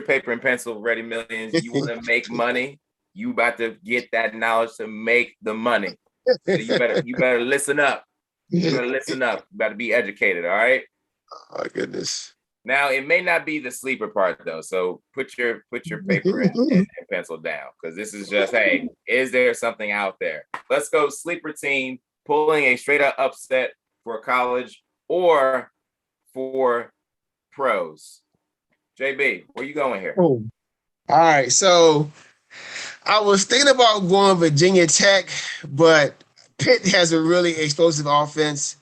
paper and pencil ready, millions. You want to make money. You about to get that knowledge to make the money. So you better listen up. You better listen up. You better be educated. All right. Oh my goodness. Now it may not be the sleeper part though. So put your paper and pencil down because this is just is there something out there? Let's go sleeper team pulling a straight up upset for college or for pros. JB, where you going here? Oh. All right, so I was thinking about going Virginia Tech, but Pitt has a really explosive offense.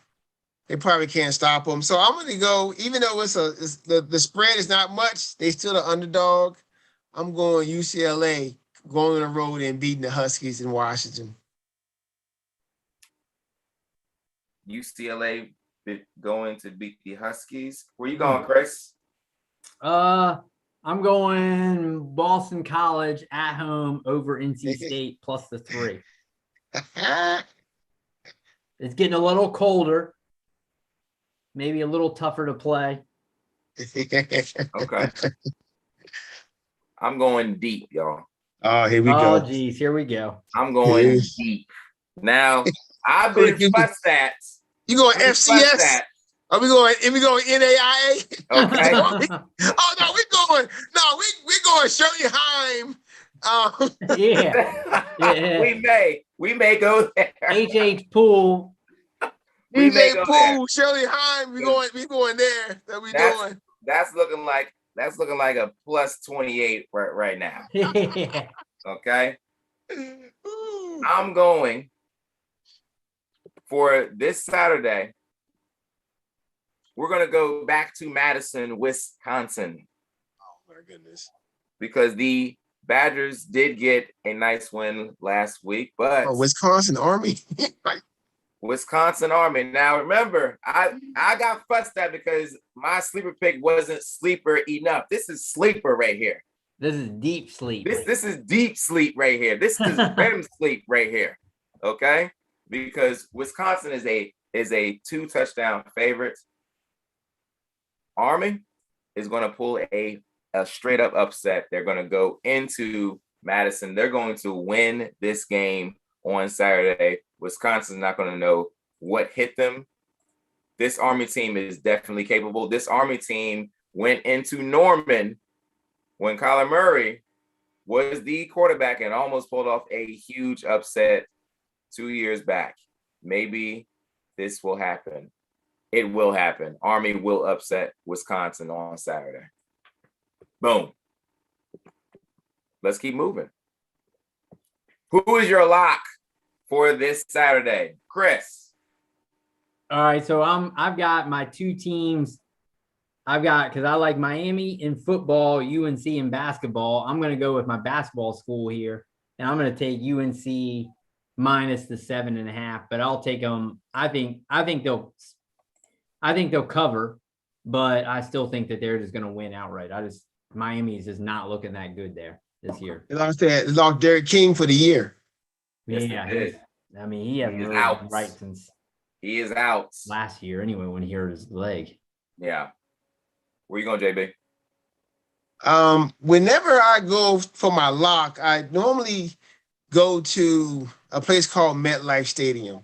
They probably can't stop them. So I'm going to go, even though the spread is not much, they still the underdog. I'm going UCLA, going on the road and beating the Huskies in Washington. UCLA going to beat the Huskies. Where you going, Chris? I'm going Boston College at home over NC State plus the 3. It's getting a little colder. Maybe a little tougher to play. Okay. I'm going deep, y'all. Oh, here we go. Oh, geez, here we go. I'm going deep. Now, I've been fussed at. You going FCS? Are we going NAIA? Okay. Oh no, we're going Shirley Heim. Yeah. We may go there. HH Pool. DJ Poole, Shirley Heim, we going there. That's looking like a plus 28 right now. Yeah. Okay. I'm going for this Saturday. We're gonna go back to Madison, Wisconsin. Oh my goodness. Because the Badgers did get a nice win last week, but Wisconsin Army. Wisconsin Army. Now remember, I got fussed at because my sleeper pick wasn't sleeper enough. This is sleeper right here. This is deep sleep. This is deep sleep right here. This is REM sleep right here. Okay? Because Wisconsin is a 2 touchdown favorite. Army is going to pull a straight up upset. They're going to go into Madison. They're going to win this game on Saturday. Wisconsin's not going to know what hit them. This Army team is definitely capable. This Army team went into Norman when Kyler Murray was the quarterback and almost pulled off a huge upset 2 years back. Maybe this will happen. It will happen. Army will upset Wisconsin on Saturday. Boom. Let's keep moving. Who is your lock for this Saturday? Chris. All right, so I've got my two teams. Because I like Miami in football, UNC in basketball. I'm going to go with my basketball school here, and I'm going to take UNC minus the 7.5. But I'll take them. I think they'll cover, but I still think that they're just going to win outright. Miami's just not looking that good there this year. They lost Derek King for the year. Yes, He hasn't really out. been right since He is out last year anyway when he hurt his leg. Yeah. Where you going, JB? Whenever I go for my lock, I normally go to a place called MetLife Stadium.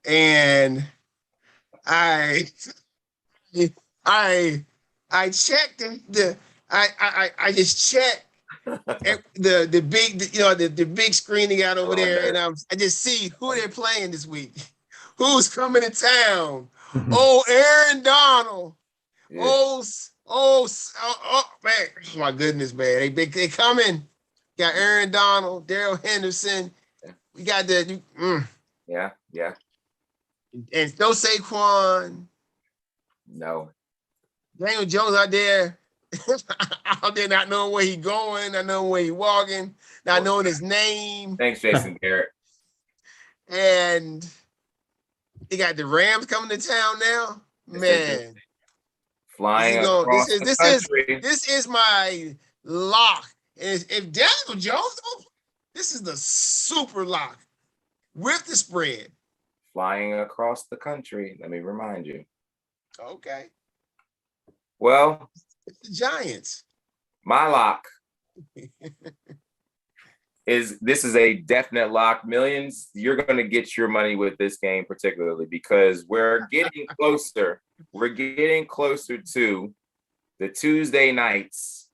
And I checked I just checked the big screen they got over there, and I just see who they're playing this week, who's coming to town. Oh, Aaron Donald. Yeah. Oh, man! Oh, my goodness, man! They coming. Got Aaron Donald, Darrell Henderson. We got the Yeah. And no Saquon. No. Daniel Jones out there not knowing where he's going, not knowing where he's walking, not knowing his name. Thanks, Jason Garrett. And they got the Rams coming to town now. Man. Flying across the country. This is my lock. And if Daniel Jones, this is the super lock with the spread. Flying across the country. Let me remind you. Okay. Well, it's the Giants. My lock this is a definite lock. Millions, you're going to get your money with this game, particularly because we're getting closer. We're getting closer to the Tuesday nights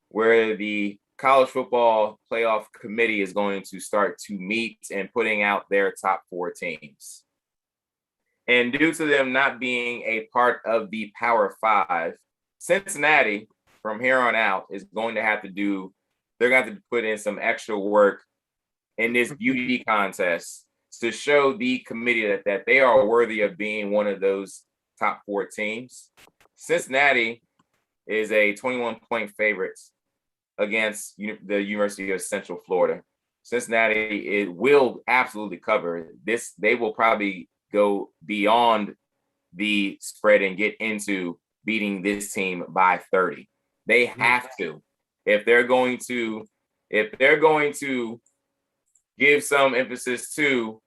where the college football playoff committee is going to start to meet and putting out their top 4 teams. And due to them not being a part of the Power 5, Cincinnati from here on out is going to have to they're going to have to put in some extra work in this beauty contest to show the committee that they are worthy of being one of those top 4 teams. Cincinnati is a 21-point favorite against the University of Central Florida. Cincinnati will absolutely cover this. They will probably go beyond the spread and get into beating this team by 30. They have to. If they're going to give some emphasis to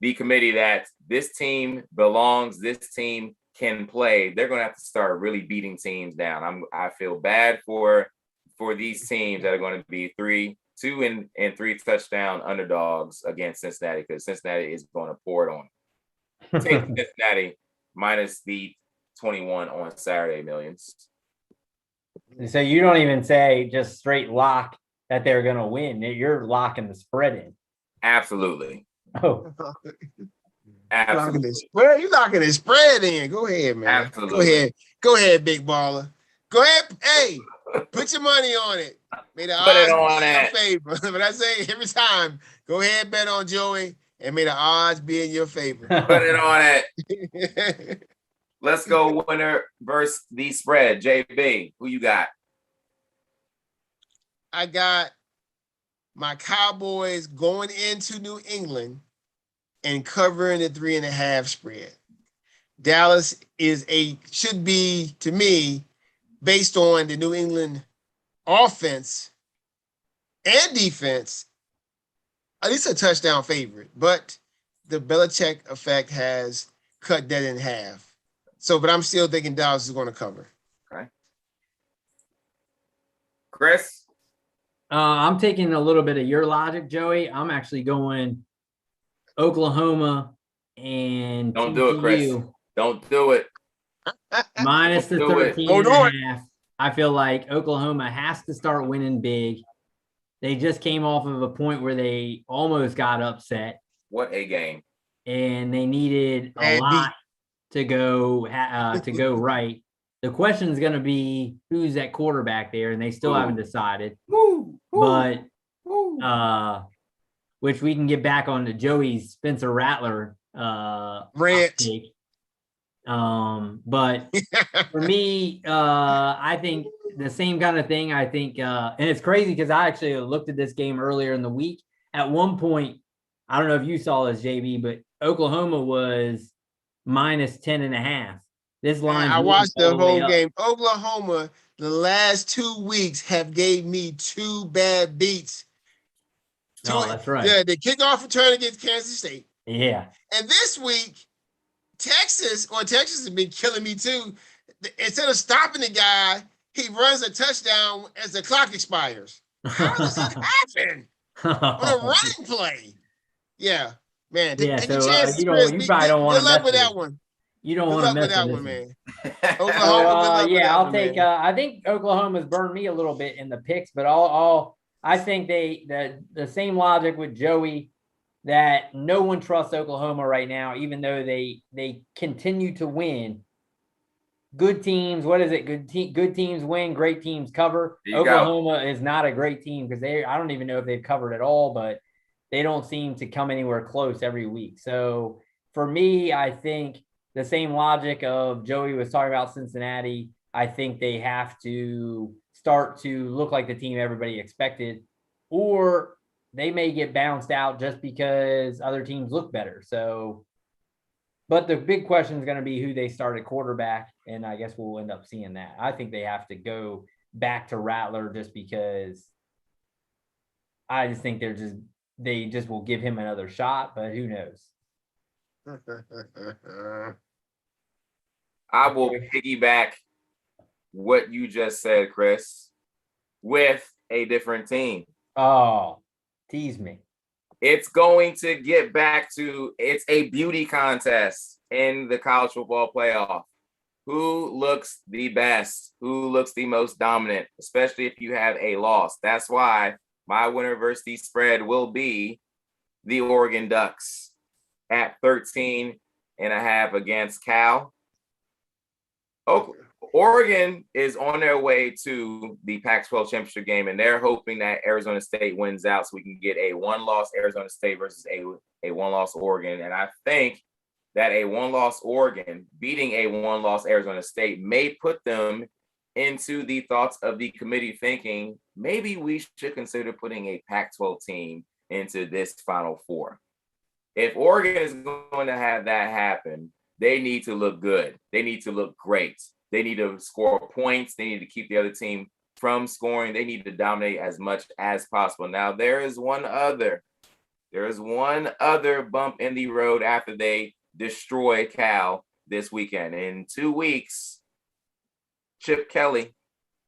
the committee that this team belongs, this team can play, they're going to have to start really beating teams down. I feel bad for these teams that are going to be 2 and 3 touchdown underdogs against Cincinnati, because Cincinnati is going to pour it on them. Take Cincinnati minus the 21 on Saturday, Millions. So you don't even say just straight lock that they're going to win. You're locking the spread in. Absolutely. Oh. Absolutely. You're locking the spread in. Go ahead, man. Absolutely. Go ahead, big baller. Go ahead. Hey, put your money on it. May the odds be in your favor. But I say every time, go ahead, bet on Joey, and may the odds be in your favor. Put it on it. Let's go winner versus the spread. JB, who you got? I got my Cowboys going into New England and covering the 3.5 spread. Dallas should be, to me, based on the New England offense and defense, at least a touchdown favorite. But the Belichick effect has cut that in half. So, but I'm still thinking Dallas is going to cover. Okay. Chris? I'm taking a little bit of your logic, Joey. I'm actually going Oklahoma and Don't do it, Chris. TCU Don't do it. minus the Don't do it. 13 Don't and do a it. half. I feel like Oklahoma has to start winning big. They just came off of a point where they almost got upset, What a game. and they needed a Bad lot to go right. The question is going to be who's at quarterback there, and they still haven't decided. But which we can get back on to Joey's Spencer Rattler Rant. take. But for me, I think the same kind of thing. I think, and it's crazy because I actually looked at this game earlier in the week. At one point, I don't know if you saw this, JB, but Oklahoma was minus 10.5. This line, I watched the whole game. Oklahoma, the last 2 weeks have gave me 2 bad beats. Oh, that's right. Yeah, the kickoff return against Kansas State. Yeah. And this week, Texas has been killing me too. Instead of stopping the guy, he runs a touchdown as the clock expires. How does that happen on a running play? Yeah, man. Yeah, take so a chance, you Chris. probably don't want to Good luck mess with with that one. You don't Good want to luck mess with that with one, this man. Oklahoma, yeah, I'll take. Man. I think Oklahoma's burned me a little bit in the picks, but I think the same logic with Joey that no one trusts Oklahoma right now, even though they continue to win. Good teams, what is it? Good teams win, great teams cover. Oklahoma is not a great team because I don't even know if they've covered at all, but they don't seem to come anywhere close every week. So for me, I think the same logic of Joey was talking about Cincinnati. I think they have to start to look like the team everybody expected, or they may get bounced out just because other teams look better. So, but the big question is going to be who they start at quarterback, and I guess we'll end up seeing that. I think they have to go back to Rattler just because I just think they just will give him another shot, but who knows? I will piggyback what you just said, Chris, with a different team. Oh, tease me. It's going to get back to it's a beauty contest in the college football playoff. Who looks the best? Who looks the most dominant, especially if you have a loss? That's why my winner versus the spread will be the Oregon Ducks at 13.5 against Cal. Oregon is on their way to the Pac-12 championship game, and they're hoping that Arizona State wins out so we can get a one-loss Arizona State versus a one-loss Oregon. And I think that a one-loss Oregon beating a one-loss Arizona State may put them into the thoughts of the committee thinking, maybe we should consider putting a Pac-12 team into this Final Four. If Oregon is going to have that happen, they need to look good. They need to look great. They need to score points. They need to keep the other team from scoring. They need to dominate as much as possible. Now, there is one other bump in the road after they destroy Cal this weekend. In 2 weeks, Chip Kelly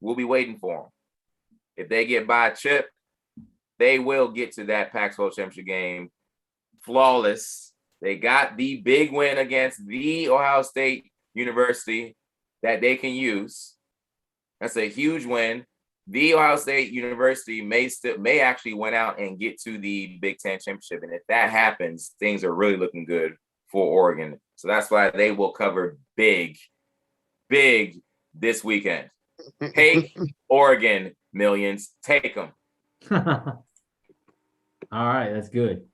will be waiting for them. If they get by Chip, they will get to that Pac-12 championship game flawless. They got the big win against the Ohio State University that they can use. That's a huge win. The Ohio State University may actually win out and get to the Big Ten championship. And if that happens, things are really looking good for Oregon. So that's why they will cover big this weekend. Take Oregon, millions. Take them. All right, that's good.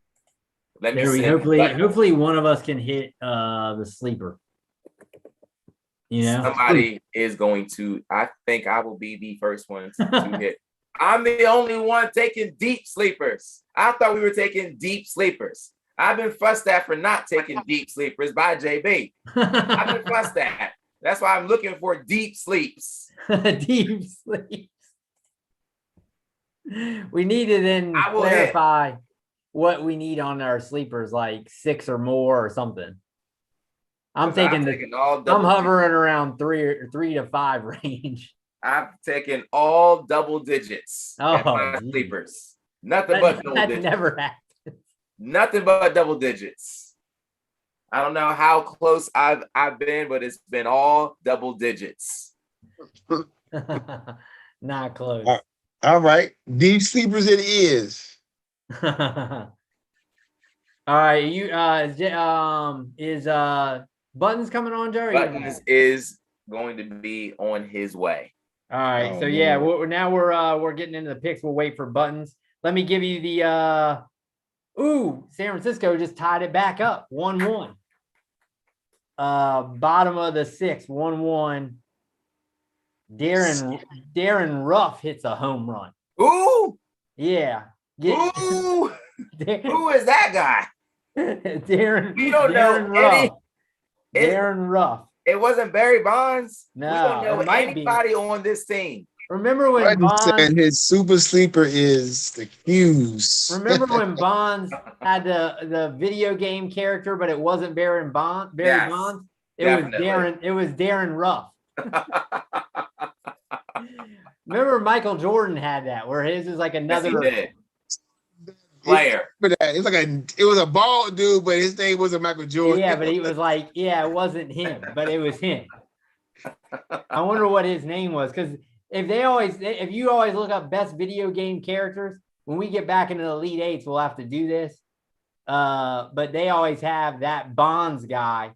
Hopefully one of us can hit the sleeper. You know, somebody is going to. I think I will be the first one to hit. I'm the only one taking deep sleepers. I thought we were taking deep sleepers. I've been fussed at for not taking deep sleepers by JB. I've been fussed at. That's why I'm looking for deep sleeps. Deep sleeps. We need to then clarify what we need on our sleepers, like 6 or more or something. I'm taking all. I'm hovering around 3 to 5 range. I've taken all double digits at my sleepers. Nothing but double digits. Never happened. Nothing but double digits. I don't know how close I've been, but it's been all double digits. Not close. All right. Deep sleepers it is. All right. You is Buttons coming on, Joe? Buttons is going to be on his way. All right. So yeah, we're getting into the picks. We'll wait for Buttons. Let me give you the San Francisco just tied it back up 1-1. Bottom of the 6th, 1-1. Darren Ruff hits a home run. Ooh, yeah. Ooh, who is that guy? Darren. We don't Darren know Ruff. Darren Ruff. It wasn't Barry Bonds. No, we don't know anybody on this team. Remember when Bonds his super sleeper is the Hughes. Remember when Bonds had the video game character, but it wasn't Barry Bonds? It was Darren Ruff. Remember Michael Jordan had that, where his is like another player. It was a bald dude, but his name wasn't Michael Jordan. Yeah, but he was like, it wasn't him, but it was him. I wonder what his name was, because if you always look up best video game characters, when we get back into the Elite Eights, we'll have to do this. But they always have that Bonds guy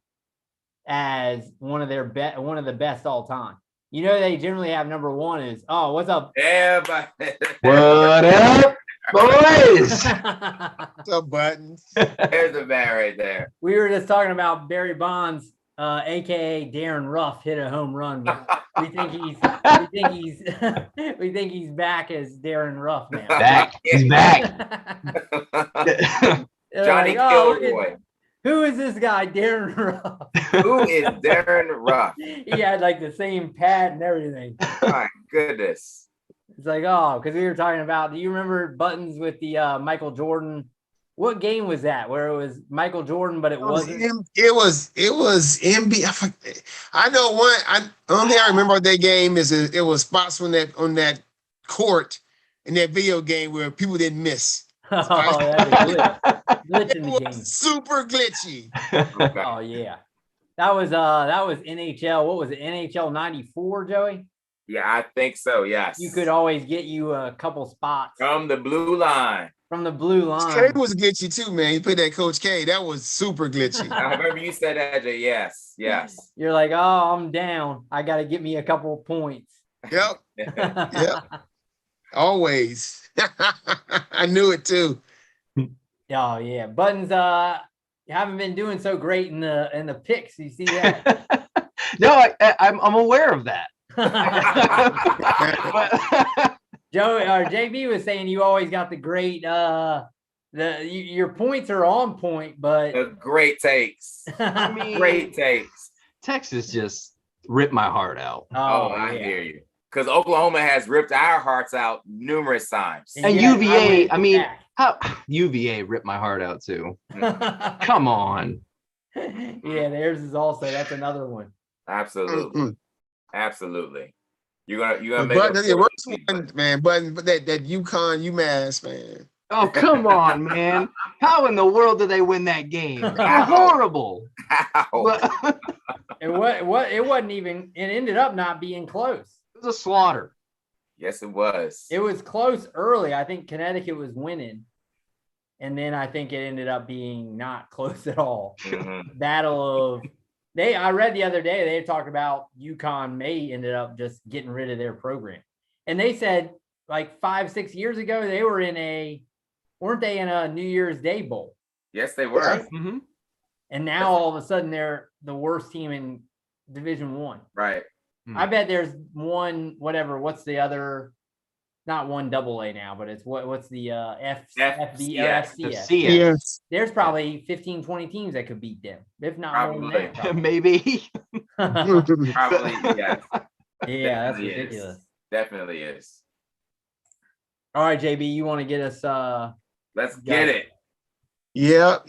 as one of the best all time. You know, they generally have number 1 is, what's up? Yeah, but what up, boys? What's up, Buttons? There's the man right there. We were just talking about Barry Bonds, aka Darren Ruff, hit a home run. But we think he's back as Darren Ruff now. He's back. Johnny Kilroy. Who is this guy, Darren Ruff? Who is Darren Ruff? He had like the same pad and everything. My goodness. It's like, because we were talking about, do you remember Buttons with the Michael Jordan? What game was that where it was Michael Jordan, but it wasn't? It was NBA. I know one. Only thing I remember of that game is it was spots on that court in that video game where people didn't miss. That is glitch in the game. Super glitchy. Okay. Oh yeah, that was NHL. What was it? NHL '94, Joey? Yeah, I think so. Yes. You could always get you a couple spots from the blue line. From the blue line. K was glitchy too, man. You put that Coach K. That was super glitchy. I remember you said that, Jay. Yes. You're like, I'm down. I got to get me a couple of points. Yep. Yep. Always. I knew it too. Oh yeah, Buttons. You haven't been doing so great in the picks. You see that? No, I'm aware of that. Joe or JB was saying you always got the great. Your points are on point, but the great takes. I mean, great takes. Texas just ripped my heart out. I hear you. Because Oklahoma has ripped our hearts out numerous times. And UVA, I mean, how UVA ripped my heart out too. Come on. Yeah, theirs is also, that's another one. Absolutely. Absolutely. You're gonna make the worst one, man, but that UConn UMass, man. Oh, come on, man. How in the world did they win that game? Horrible. How? It wasn't even, it ended up not being close. It was a slaughter. Yes, it was. It was close early. I think Connecticut was winning. And then I think it ended up being not close at all. Mm-hmm. Battle of I read the other day, they talked about UConn may ended up just getting rid of their program. And they said like 5-6 years ago, they were weren't they in a New Year's Day bowl? Yes, they were. Right? Mm-hmm. And now all of a sudden they're the worst team in Division I. Right. I bet there's one, what's the other, not one AA now, but it's what's the FCS. Yes. There's probably 15, 20 teams that could beat them, if not more than that. Maybe. Probably, yes. Yeah, that's ridiculous. Definitely is. All right, JB, you want to get us let's get it. Yep.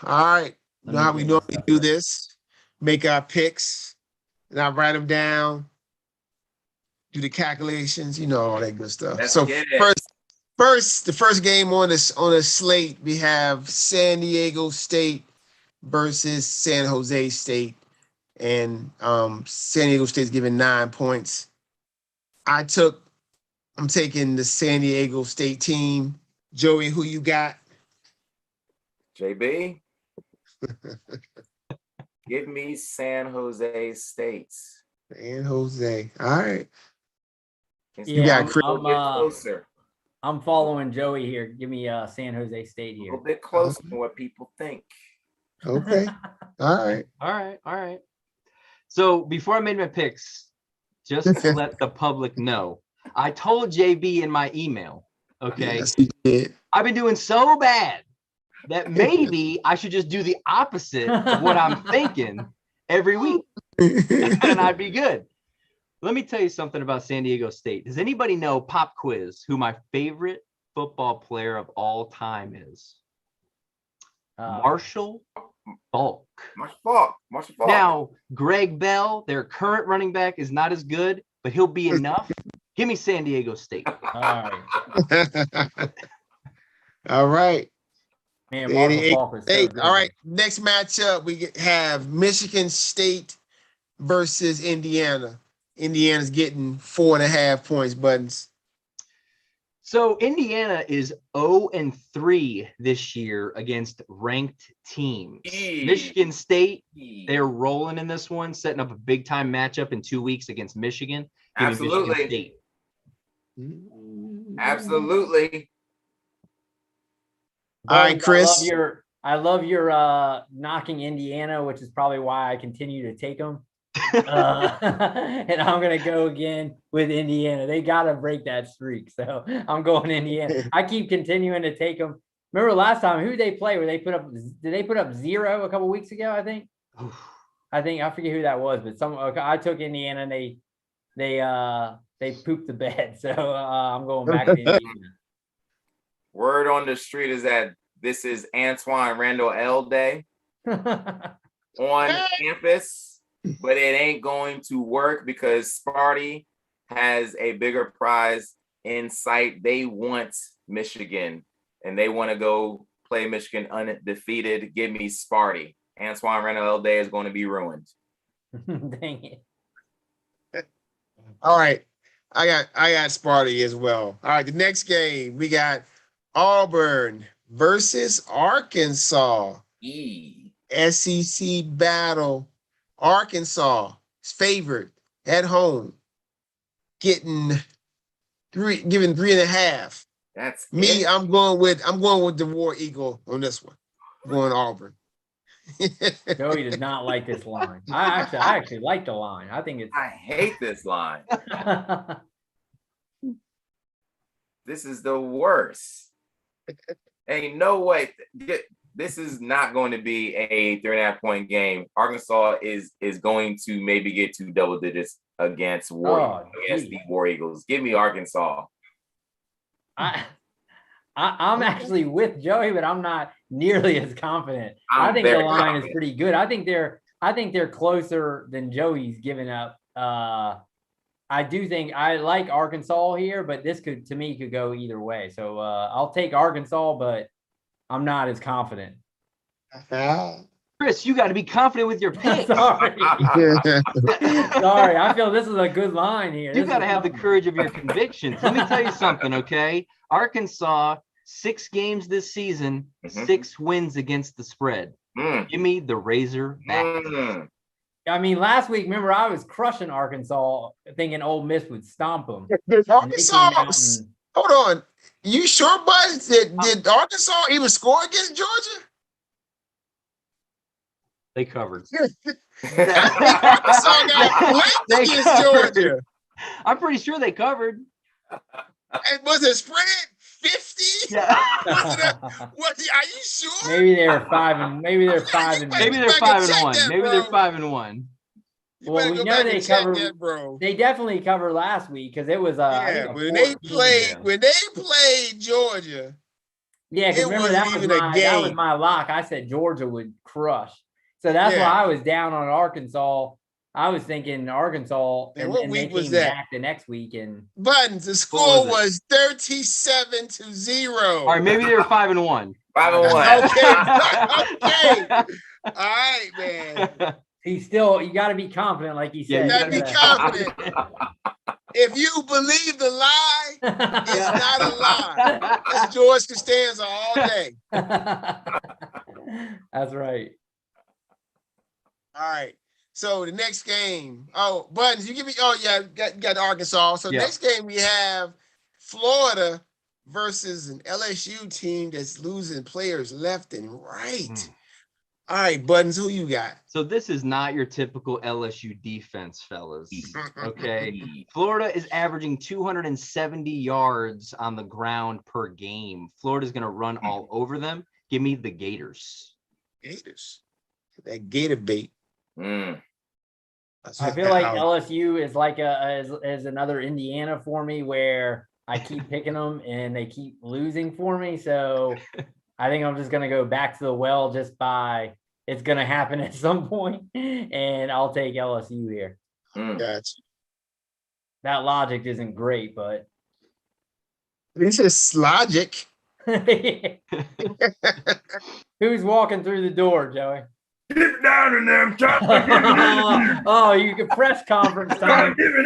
All right. You know how we normally do this. make our picks, and I write them down, do the calculations, all that good stuff. Let's So get it. the first game on the slate, we have San Diego State versus San Jose State, and San Diego State's given 9 points. I'm taking the San Diego State team. Joey, who you got? JB. Give me San Jose State. San Jose. All right. Yeah, got Chris. Closer. I'm following Joey here. Give me San Jose State A here. little bit closer than what people think. Okay. All right. So before I made my picks, just to let the public know, I told JB in my email, okay, Yes, you did. I've been doing so bad that maybe I should just do the opposite of what I'm thinking every week, and I'd be good. Let me tell you something about San Diego State. Does anybody know, pop quiz, who my favorite football player of all time is? Marshall Falk. Marshall Falk. Now, Greg Bell, their current running back, is not as good, but he'll be enough. Give me San Diego State. All right. All right. Man, Marshall Falk is so good. All right. Next matchup, we have Michigan State versus Indiana. Indiana's getting 4.5 points, Buttons. So Indiana is 0-3 this year against ranked teams. Michigan State, they're rolling in this one, setting up a big time matchup in 2 weeks against Michigan. Absolutely. Michigan State. Absolutely. All right, Chris. I love your knocking Indiana, which is probably why I continue to take them. And I'm gonna go again with Indiana. They gotta break that streak, so I'm going Indiana. I keep continuing to take them. Remember last time, who did they play? Where did they put up 0 a couple weeks ago? I think I forget who that was, but I took Indiana and they pooped the bed, so I'm going back to Indiana. Word on the street is that this is Antoine Randall L Day on campus, but it ain't going to work because Sparty has a bigger prize in sight. They want Michigan, and they want to go play Michigan undefeated. Give me Sparty. Antoine Randall L Day is going to be ruined. Dang it. All right. I got Sparty as well. All right, the next game, we got Auburn versus Arkansas. SEC battle. Arkansas is favored at home, giving 3.5. That's me. I'm going with the War Eagle on this one. I'm going Auburn. Joey does not like this line. I actually like the line. I hate this line. This is the worst. Ain't no way. This is not going to be a 3.5 point game. Arkansas is going to maybe get to double digits against the War Eagles. Give me Arkansas. I'm actually with Joey, but I'm not nearly as confident. I think the line is pretty good. I think they're closer than Joey's giving up. I do think I like Arkansas here, but this could go either way. So I'll take Arkansas, but I'm not as confident. Chris, you got to be confident with your pick. Sorry. Sorry. I feel this is a good line here. You got to have the courage of your convictions. Let me tell you something, okay? Arkansas, 6 games this season, 6 wins against the spread. Give me the Razorback. I mean, last week, remember, I was crushing Arkansas, thinking Ole Miss would stomp them. Arkansas, hold on. You sure, Bud? Did Arkansas even score against Georgia? They covered. Arkansas got blanked against Georgia. I'm pretty sure they covered. And was it spread 50? Yeah. Are you sure? Maybe they're 5 Maybe they're 5-1. Maybe they're 5-1. Well, we know they covered. They definitely covered last week because it was when they played Georgia. Yeah, because remember that was my lock. I said Georgia would crush. So that's Yeah. why I was down on Arkansas. I was thinking Arkansas, And and what then they week was came that? back the next week. And Buttons, the What score was it? was 37-0. All right, maybe they were 5-1. 5-1. Okay. All right, man. he's still, you got to be confident, like you Yeah, said. you Gotta be confident. If you believe the lie, it's not a lie. That's George Costanza all day. That's right. All right. So the next game. Oh, Buttons, you give me. Oh, yeah, got Arkansas. So Yeah. next game we have Florida versus an LSU team that's losing players left and right. All right, Buttons, who you got? So this is not your typical LSU defense, fellas. Okay. Florida is averaging 270 yards on the ground per game. Florida's going to run all over them. Give me the Gators. Gators. That Gator bait. Mm. I feel like LSU is like is another Indiana for me, where I keep picking them and they keep losing for me. So I think I'm just going to go back to the well just by it's going to happen at some point, and I'll take LSU here. Gotcha. That logic isn't great, but This is logic. who's walking through the door, Joey? Get down in there. I'm trying to give an interview. Oh, you can press conference Trying time. to give an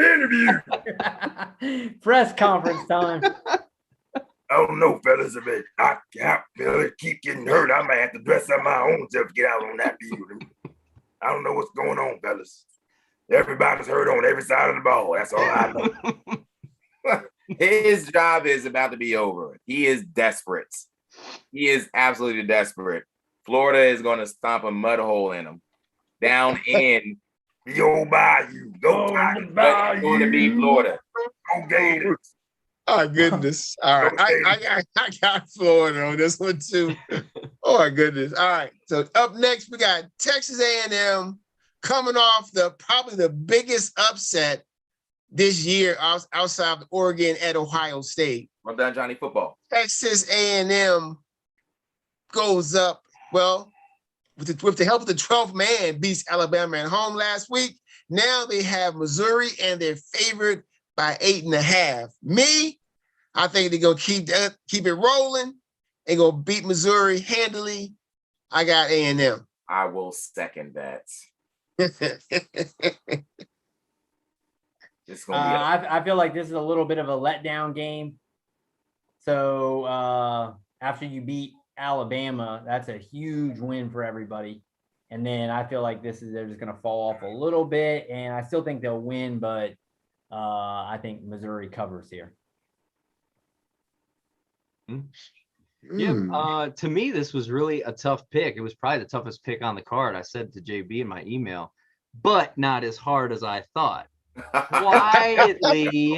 interview. Press conference time. I don't know, fellas. If I keep getting hurt, I might have to dress up my own self to get out on that field. I don't know what's going on, fellas. Everybody's hurt on every side of the ball. That's all I know. His job is about to be over. He is desperate. He is absolutely desperate. Florida is going to stomp a mud hole in him. Down in The old bayou. Go Tigers. but it's going to be Florida. Go Gators. Oh, goodness. All right. I got Florida on this one, too. Oh, my goodness. All right. So up next, we got Texas A&M coming off probably the biggest upset this year outside of Oregon at Ohio State. Well done, Johnny Football. Texas A&M goes up, well, with the help of the 12th man, beats Alabama at home last week. Now they have Missouri, and they're favored by 8.5. Me, I think they're going to keep it rolling and go beat Missouri handily. I got A&M. I will second that. It's going to be I feel like this is a little bit of a letdown game. So after you beat Alabama, that's a huge win for everybody. And then I feel like they're just going to fall off a little bit, and I still think they'll win, but I think Missouri covers here. Yeah, to me, this was really a tough pick. It was probably the toughest pick on the card. I said to JB in my email, but not as hard as I thought. Quietly,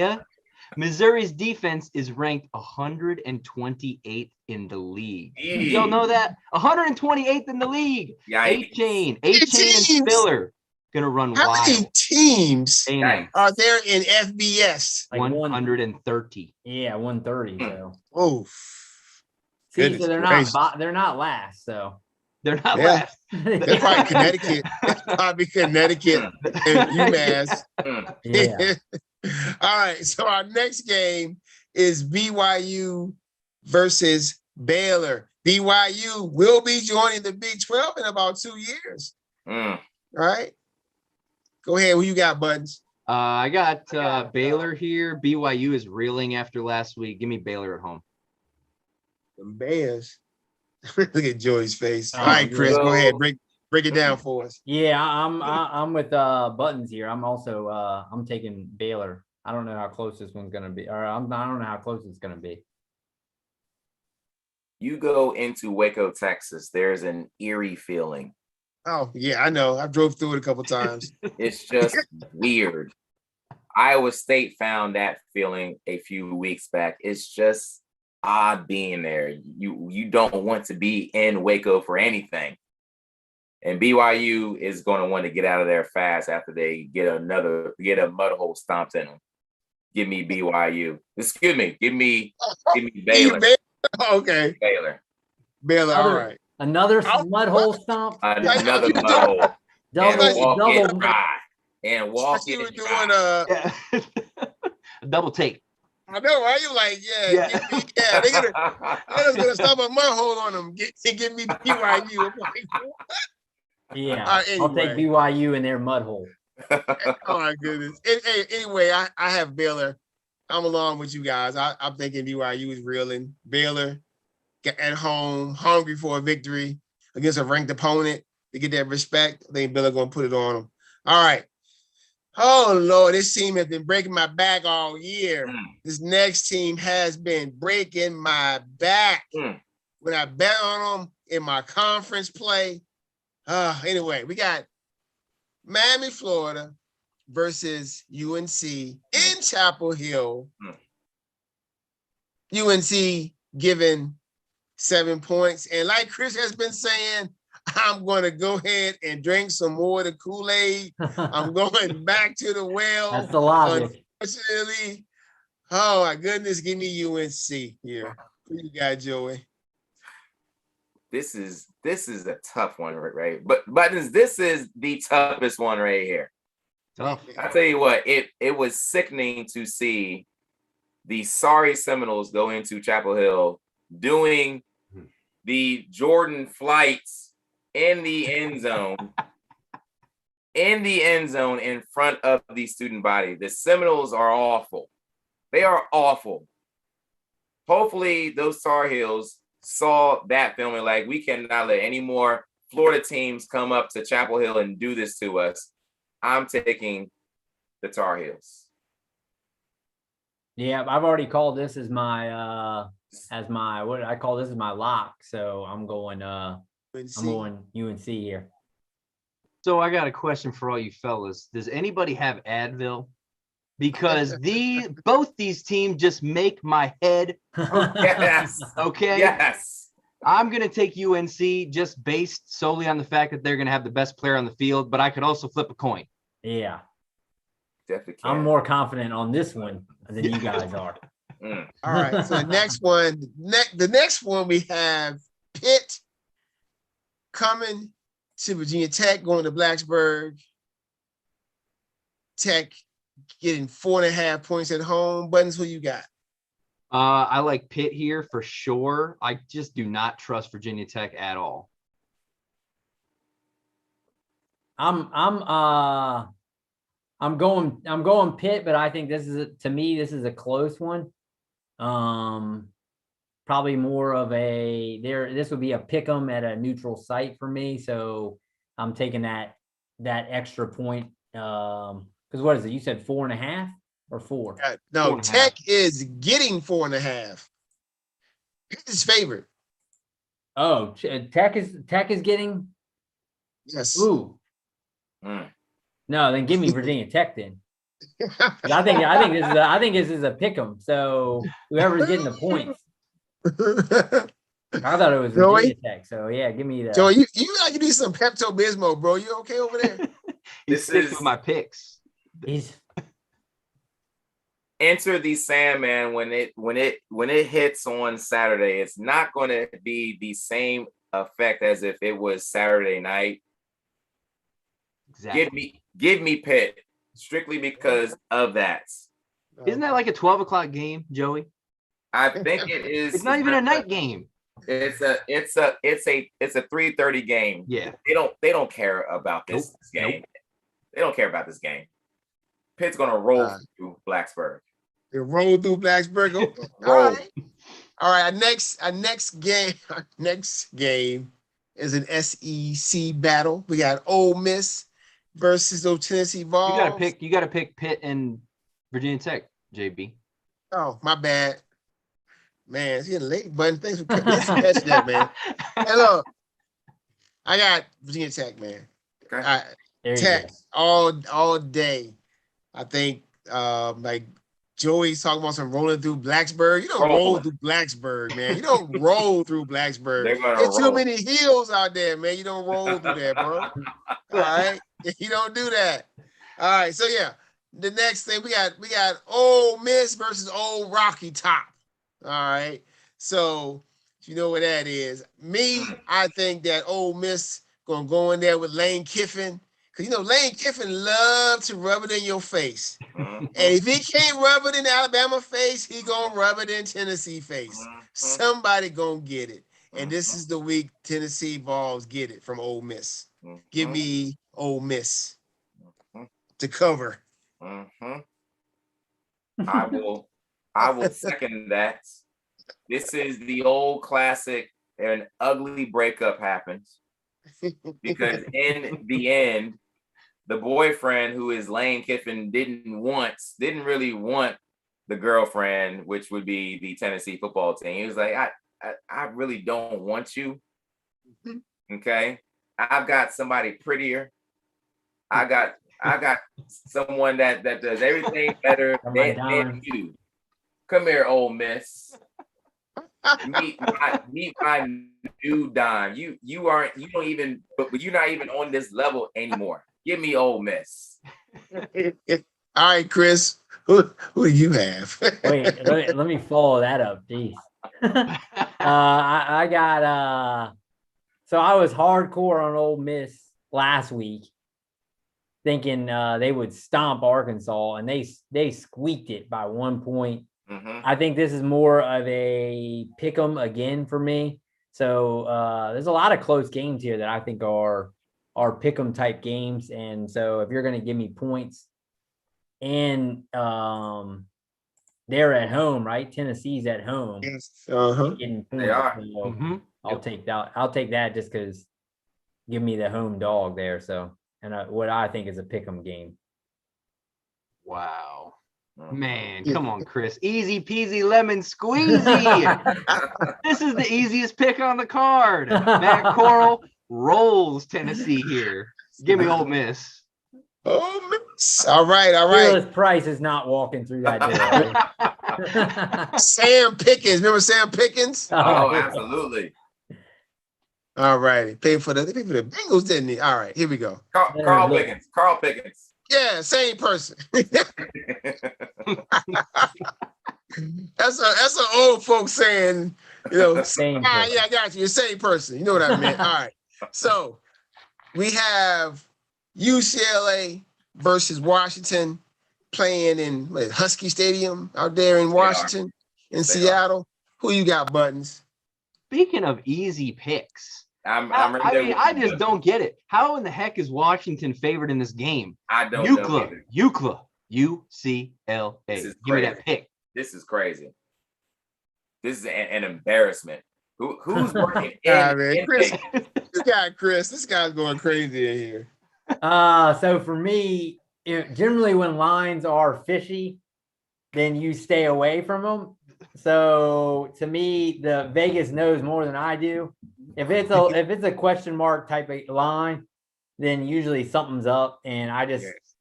Missouri's defense is ranked 128th in the league. Y'all know that? 128th in the league. A-Chain and Spiller gonna run How wild. many teams A&M, are there in FBS? Like 130. Yeah, 130. So Oh, see, goodness so they're not last. So They're not Yeah. last. that's probably Connecticut. That's probably Connecticut and UMass. yeah. All right, so our next game is BYU versus Baylor. BYU will be joining the Big 12 in about 2 years. All right, go ahead. Who you got, Buttons? I got Baylor here. BYU is reeling after last week. Give me Baylor at home. The Bears. Look at Joey's face. Oh, All right, Chris, yeah. go ahead. Break it down for us. Yeah, I'm with Buttons here. I'm also I'm taking Baylor. I don't know how close this one's gonna be, or I don't know how close it's gonna be. You go into Waco, Texas, there's an eerie feeling. Oh, yeah, I know. I drove through it a couple times. It's just weird. Iowa State found that feeling a few weeks back. It's just odd being there. You don't want to be in Waco for anything. And BYU is going to want to get out of there fast after they get a mud hole stomped in them. Give me BYU. Excuse me. Give me Baylor. Okay. Baylor. Baylor, all right. Another mud hole stomp. Another mud hole. Double. And walk you in were dry. doing A double take. I know, right? You're like, they're gonna stop a mud hole on them. Give me BYU. I'm like, what? Yeah, I'll take Anyway. BYU in their mud hole. Oh my goodness. Anyway, I have Baylor. I'm along with you guys. I'm thinking BYU is reeling. Baylor at home, hungry for a victory against a ranked opponent to get that respect. I think Baylor gonna put it on them. All right. Oh Lord, this team has been breaking my back all year. This next team has been breaking my back. When I bet on them in my conference play. Anyway, we got Miami, Florida versus UNC in Chapel Hill. UNC given 7 points. And like Chris has been saying, I'm going to go ahead and drink some more of the Kool-Aid. I'm going back to the well. That's the logic. Unfortunately, oh my goodness, give me UNC here. Who you got, Joey? This is a tough one, right? But Buttons, this is the toughest one right here. Tough. I tell you what, it was sickening to see the sorry Seminoles go into Chapel Hill doing the Jordan flights in the end zone, in front of the student body. The Seminoles are awful. They are awful. Hopefully, those Tar Heels saw that film and like, we cannot let any more Florida teams come up to Chapel Hill and do this to us. I'm taking the Tar Heels. Yeah, I've already called this as my what I call this is my lock. So I'm going UNC here. So I got a question for all you fellas. Does anybody have Advil? Because both these teams just make my head hurt. Yes. Okay. Yes. I'm going to take UNC just based solely on the fact that they're going to have the best player on the field, but I could also flip a coin. Yeah. Definitely can. I'm more confident on this one than you guys are. All right. So the next one we have Pitt coming to Virginia Tech, going to Blacksburg. Tech getting 4.5 points at home. Buttons, who you got? I like Pitt here for sure. I just do not trust Virginia Tech at all. I'm going Pitt, but I think this is a close one. Probably more of this would be a pick 'em at a neutral site for me. So I'm taking that extra point. Because what is it? You said 4.5 or 4? No, 4.5. Tech is getting 4.5. Pitt is favored. Oh, Tech is getting. Yes. Ooh. No, then give me Virginia Tech then. I think this is a pick 'em. So whoever's getting the points. I thought it was Virginia Tech. So yeah, give me that. Joey, you like to do some Pepto Bismol, bro. You okay over there? This is my picks. Enter the Sandman when it hits on Saturday. It's not going to be the same effect as if it was Saturday night. Exactly. Give me Pitt strictly because of that. Isn't that like a 12 o'clock game, Joey? I think it is. It's not even a night game. It's a 3:30 game. Yeah. They don't care about this game. Nope. They don't care about this game. Pitt's gonna roll through Blacksburg. They roll through Blacksburg. Okay. All right. Our next game is an SEC battle. We got Ole Miss versus those Tennessee Vols. You gotta pick Pitt and Virginia Tech, JB. Oh, my bad. Man, it's getting late, button. Thanks for catching that, man. Hey, look, I got Virginia Tech, man. Okay. Tech all day. I think like Joey's talking about some rolling through Blacksburg. You don't roll through Blacksburg, man. You don't roll through Blacksburg. There's too many hills out there, man. You don't roll through that, bro. All right. You don't do that. All right. So yeah, the next thing we got Ole Miss versus Old Rocky Top. All right. So if you know what that is. Me, I think that Ole Miss gonna go in there with Lane Kiffin. Cause you know Lane Kiffin love to rub it in your face. And if he can't rub it in Alabama face, he gonna rub it in Tennessee face. Somebody gonna get it. And this is the week Tennessee Vols get it from Ole Miss. Give me Ole Miss to cover. I will second that. This is the old classic. An ugly breakup happens because in the end, the boyfriend, who is Lane Kiffin, didn't really want the girlfriend, which would be the Tennessee football team. He was like, I really don't want you. Okay. I've got somebody prettier. I got someone that does everything better than you. Come here, Ole Miss. Meet my new dime. You're not even on this level anymore. Give me Ole Miss. All right, Chris. Who do you have? Wait, let me follow that up. Jeez. I got so I was hardcore on Ole Miss last week, thinking they would stomp Arkansas, and they squeaked it by 1 point. I think this is more of a pick 'em again for me. So there's a lot of close games here that I think are pick 'em type games. And so if you're going to give me points, and they're at home, right? Tennessee's at home. Yes. They are. So I'll take that. I'll take that just because give me the home dog there. So, and what I think is a pick 'em game. Wow. Man, come on, Chris. Easy peasy lemon squeezy. This is the easiest pick on the card. Matt Corral rolls Tennessee here. Give me Ole Miss. Ole Miss. All right. Fearless Price is not walking through that door. Sam Pickens. Remember Sam Pickens? Oh, absolutely. All right. They paid for the Bengals, didn't he? All right, here we go. Carl Pickens. Yeah, same person. That's an old folks saying, Same yeah, I got you. Same person. You know what I meant. All right. So we have UCLA versus Washington playing in Husky Stadium out there in Washington, in Seattle. Who you got, Buttons? Speaking of easy picks, I just don't get it. How in the heck is Washington favored in this game? I don't know. Ucla, UCLA. Give me that pick. This is crazy. This is an embarrassment. Who's working? Chris, Chris. This guy's going crazy in here. So for me, generally when lines are fishy, then you stay away from them. So to me, the Vegas knows more than I do. If it's a question mark type of line, then usually something's up, and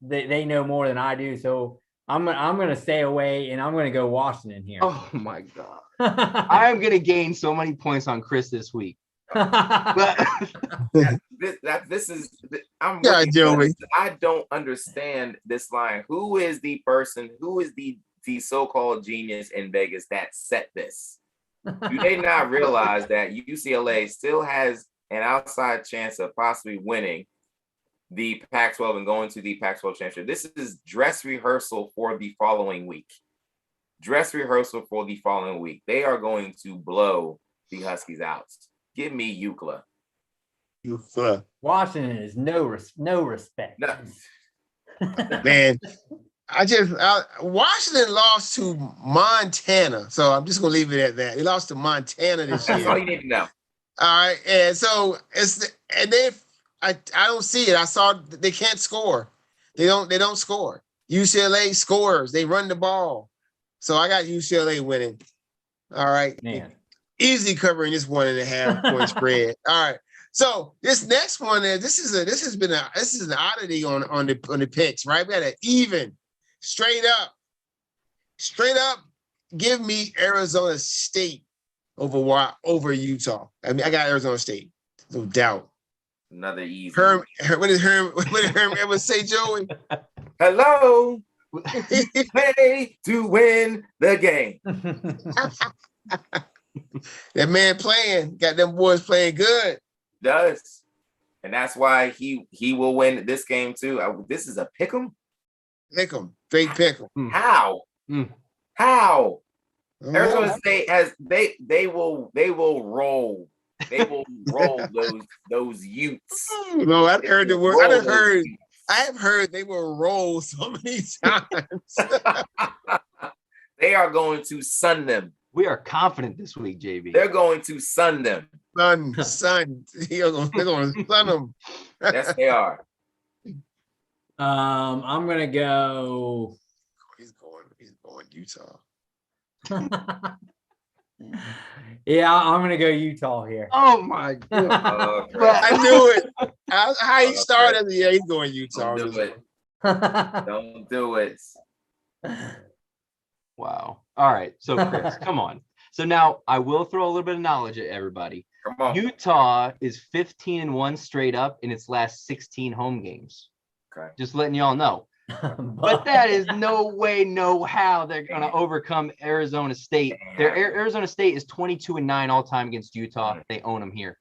they know more than I do. So I'm gonna stay away, and I'm gonna go Washington here. Oh my God, I am gonna gain so many points on Chris this week. Joey. I don't understand this line. Who is the person? Who is the so-called genius in Vegas that set this? Do they not realize that UCLA still has an outside chance of possibly winning the Pac-12 and going to the Pac-12 championship? This is dress rehearsal for the following week. They are going to blow the Huskies out. Give me Ucla. Washington is no respect. No. Man, Washington lost to Montana, so I'm just gonna leave it at that. They lost to Montana this year. That's all you need to know. All right, and so I don't see it. I saw they can't score. They don't score. UCLA scores. They run the ball. So I got UCLA winning. All right, man. Easy covering this 1.5 point spread. All right. So this next one this is an oddity on the picks, right? We had an even. Straight up, give me Arizona State over Utah. I mean, I got Arizona State, no doubt. Another easy. What did Herm ever say, Joey? Hello, play to win the game. That man got them boys playing good. Does. And that's why he will win this game too. This is a pick 'em. Pick 'em. Straight pick 'em. How? How? Arizona State has they will roll. They will roll those Utes. No, I heard the word. I have heard they will roll so many times. They are going to sun them. We are confident this week, JB. They're going to sun them. Sun. They're going to sun them. Yes, they are. I'm gonna go. He's going Utah. Yeah, I'm gonna go Utah here. Oh my god! I knew it. How he started? Yeah, he's going Utah. Don't do it. Don't do it. Wow. All right. So Chris, come on. So now I will throw a little bit of knowledge at everybody. Come on. Utah is 15-1 straight up in its last 16 home games. Okay. Just letting y'all know. But that is no way, no how they're going to overcome Arizona State. Their Arizona State is 22-9 all time against Utah. They own them here.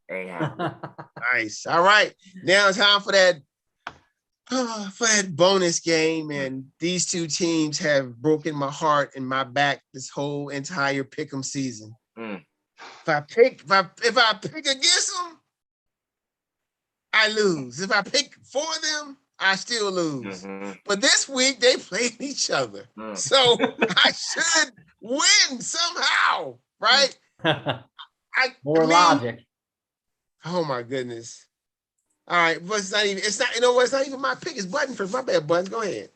Nice. All right. Now it's time for that bonus game, and these two teams have broken my heart and my back this whole entire pick'em season. If I pick against them, I lose. If I pick for them, I still lose. But this week they played each other, so I should win somehow, right? More logic. Oh my goodness. All right, but it's not even my pick. It's Button first. My bad, Button. Go ahead.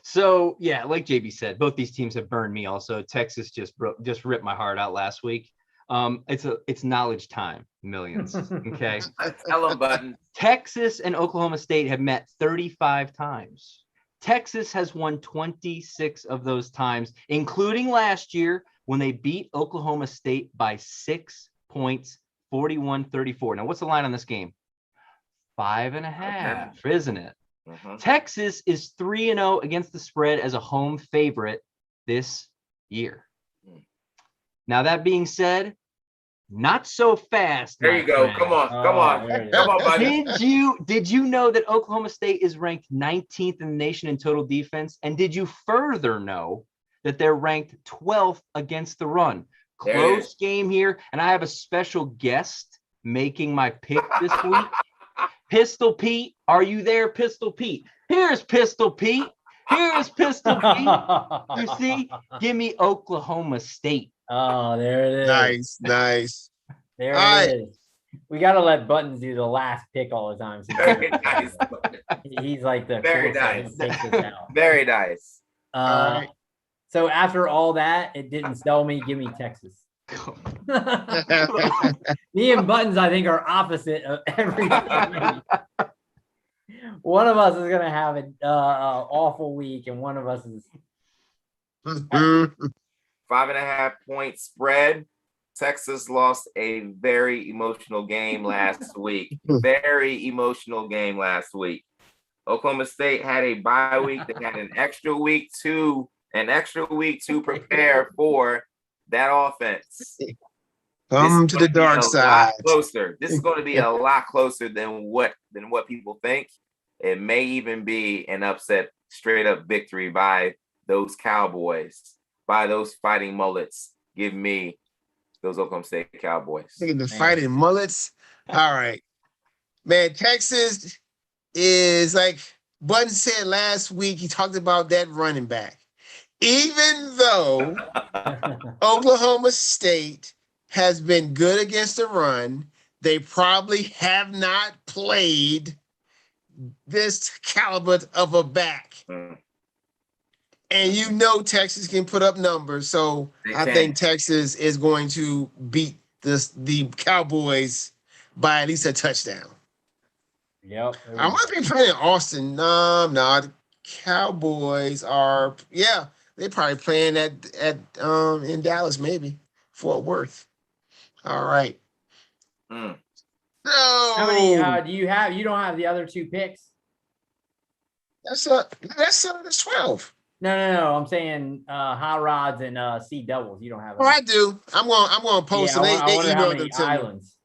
So yeah, like JB said, both these teams have burned me also. Texas just ripped my heart out last week. It's knowledge time, millions. Okay. Tell them, Button. Texas and Oklahoma State have met 35 times. Texas has won 26 of those times, including last year when they beat Oklahoma State by 6 points, 41-34. Now, what's the line on this game? 5.5, isn't it? Texas is 3-0 against the spread as a home favorite this year. Now, that being said, not so fast. There you go. Friend. Come on, buddy. Did you know that Oklahoma State is ranked 19th in the nation in total defense? And did you further know that they're ranked 12th against the run? Close game here, and I have a special guest making my pick this week. Pistol Pete, are you there, Pistol Pete? Here's Pistol Pete. Here's Pistol Pete. You see? Give me Oklahoma State. Oh, there it is. Nice. There it is. We got to let Buttons do the last pick all the time. Very nice. He's like the very nice. Very nice. So after all that, it didn't sell me. Give me Texas. Me and Buttons, I think, are opposite of everything. One of us is gonna have an awful week, and one of us is 5.5 point spread. Texas lost a very emotional game last week. Oklahoma State had a bye week. They had an extra week to prepare for that offense. Come to the dark side. Closer. This is going to be a lot closer than what people think. It may even be an upset, straight up victory by those Cowboys, by those fighting mullets. Give me those Oklahoma State Cowboys. The fighting mullets. All right, man. Texas is like Button said last week. He talked about that running back. Even though Oklahoma State has been good against the run, they probably have not played this caliber of a back. And you know Texas can put up numbers, so I think Texas is going to beat the Cowboys by at least a touchdown. Yep. I must be playing Austin. No, the Cowboys are they're probably playing at in Dallas, maybe Fort Worth. All right. So how many do you have? You don't have the other two picks. That's 12. No. I'm saying high rods and C doubles. You don't have. Oh, I do. I'm going to post them. They I wonder how emailed them many to me. islands.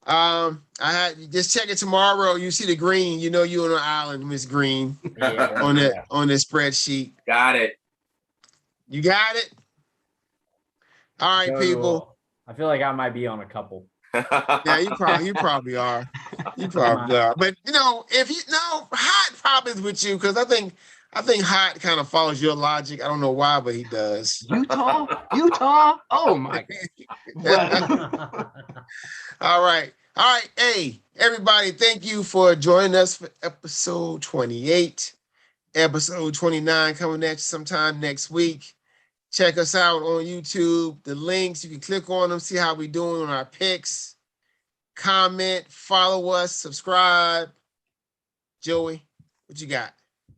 I had just check it tomorrow. You see the green. You know you're on an island, Miss Green, Yeah, on the spreadsheet. Got it. You got it. All right, people. I feel like I might be on a couple. Yeah, you probably are. You probably are. But if Hot probably is with you because I think Hot kind of follows your logic. I don't know why, but he does. Utah. Oh my. All right. Hey, everybody, thank you for joining us for episode 28. Episode 29 coming at you sometime next week. Check us out on YouTube. The links, you can click on them, see how we doing on our picks. Comment, follow us, subscribe. Joey, what you got?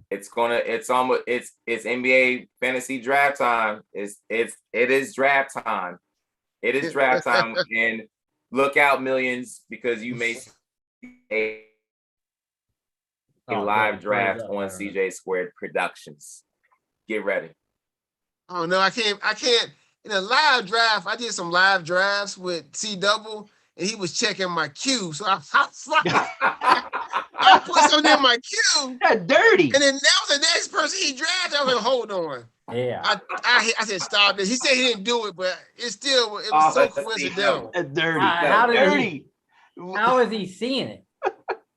It's NBA fantasy draft time. It is draft time. It is draft time, and look out, millions, because you may see a live draft on CJ Squared Productions. Get ready. Oh no, I can't. In a live draft, I did some live drafts with C Double, and he was checking my queue. So I put something in my queue. That's dirty. And then that was the next person he drafted. I was like, hold on. Yeah. I said, stop this. He said he didn't do it, but it was so coincidental. That's dirty. How is he seeing it?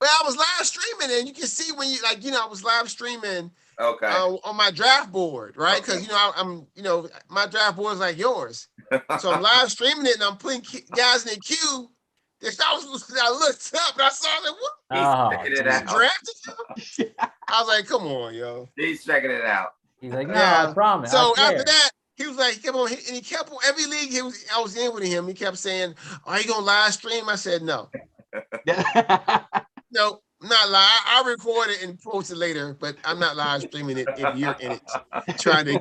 Well, I was live streaming, and you can see when I was live streaming on my draft board, right? Because I'm my draft board is like yours. So I'm live streaming it, and I'm putting guys in the queue. I looked up and I saw that. What? He's checking it out. Drafted him? I was like, come on, yo. He's checking it out. He's like, no, I promise. So after that, he was like, come on, and he kept on every league I was in with him. He kept saying, "Are you gonna live stream?" I said, "No, no, I'm not live. I'll record it and post it later, but I'm not live streaming it if you're in it." Trying to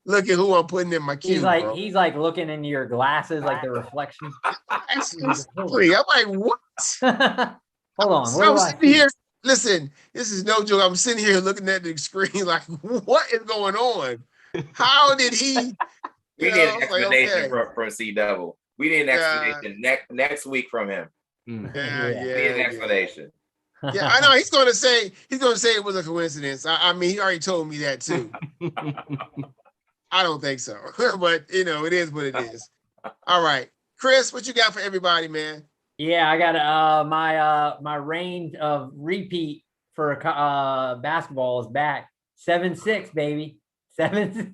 look at who I'm putting in my queue. He's like looking into your glasses, like the reflection. I'm like, what? Hold on. So I'm sitting here. Listen, this is no joke. I'm sitting here looking at the screen like, what is going on? How did he? We need an explanation from C Double. We need an explanation next week from him. We need an explanation. Yeah, I know he's going to say it was a coincidence. I mean, he already told me that too. I don't think so, but it is what it is. All right, Chris, what you got for everybody, man? Yeah, I got my range of repeat for basketball is back. 7-6, baby. 7-6.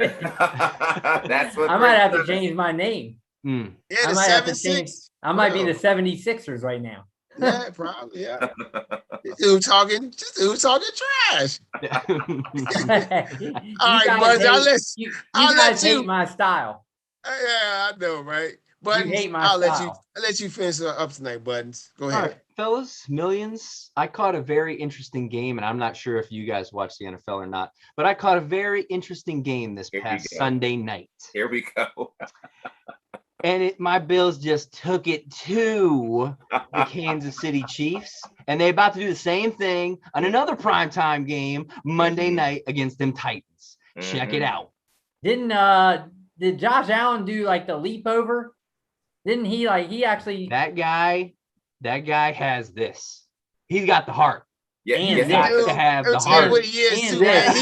That's what I might have to change my name. Yeah, I might have to change. I might be the 76ers right now. Yeah, probably. Yeah. Dude talking trash. All right, Buzz. I'll let you hate my style. Yeah, I know, right? Buttons, I'll let you finish up tonight, Buttons. Go ahead. All right, fellas, millions. I caught a very interesting game, and I'm not sure if you guys watch the NFL or not, but I caught a very interesting game this past Sunday night. Here we go. And my Bills just took it to the Kansas City Chiefs, and they're about to do the same thing on another primetime game Monday night against them Titans. Check it out. Did Josh Allen do like the leap over? Didn't he actually? That guy has this. He's got the heart. Yeah, he's got to have the heart. What he is, too, man.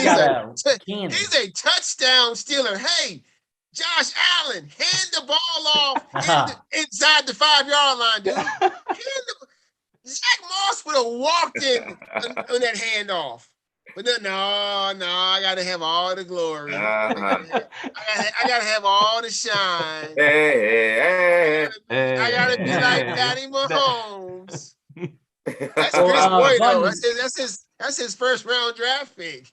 He's a touchdown stealer. Hey, Josh Allen, hand the ball off inside the 5-yard line, dude. Zach Moss would have walked in on that handoff. But no, I gotta have all the glory. I gotta have all the shine. I gotta be like Patty Mahomes. That's Chris Boyd, though. That's his first round draft pick.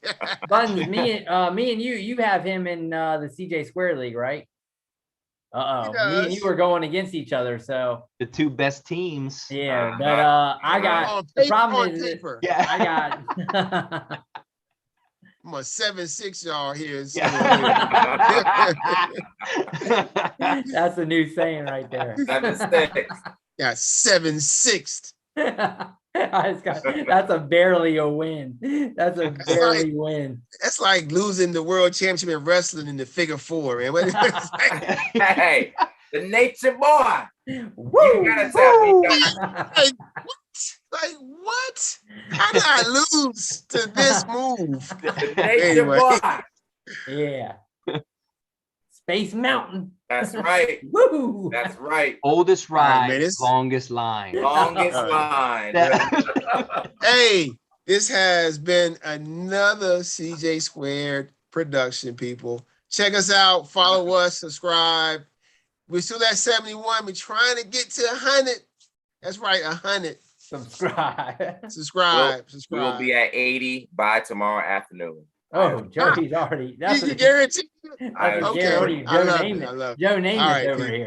Buttons, me and you have him in the CJ Square League, right? Me and you were going against each other, so the two best teams. Yeah, but I got the problem is I got I'm a 7'6" y'all here. That's a new saying right there. 7'6". Yeah, 7'6". That's a barely a win. That's a barely win. That's like losing the world championship in wrestling in the figure four, man. It's like, Hey, the nature boy. Woo! You gotta tell me. like what? How did I lose to this move? The nature Anyway. boy. Yeah. Space Mountain. That's right. Woo! That's right. Oldest All right, ride, man, this- longest line. Longest line. Hey, this has been another CJ Squared production, people. Check us out, follow us, subscribe. We're still at 71. We're trying to get to 100. That's right, 100. Subscribe. Subscribe. We will be at 80 by tomorrow afternoon. Oh, Joey's already. That's You a guarantee? That's I- a Okay. guarantee. I Joe love named it. I love it. Joe named All it right, over people. here.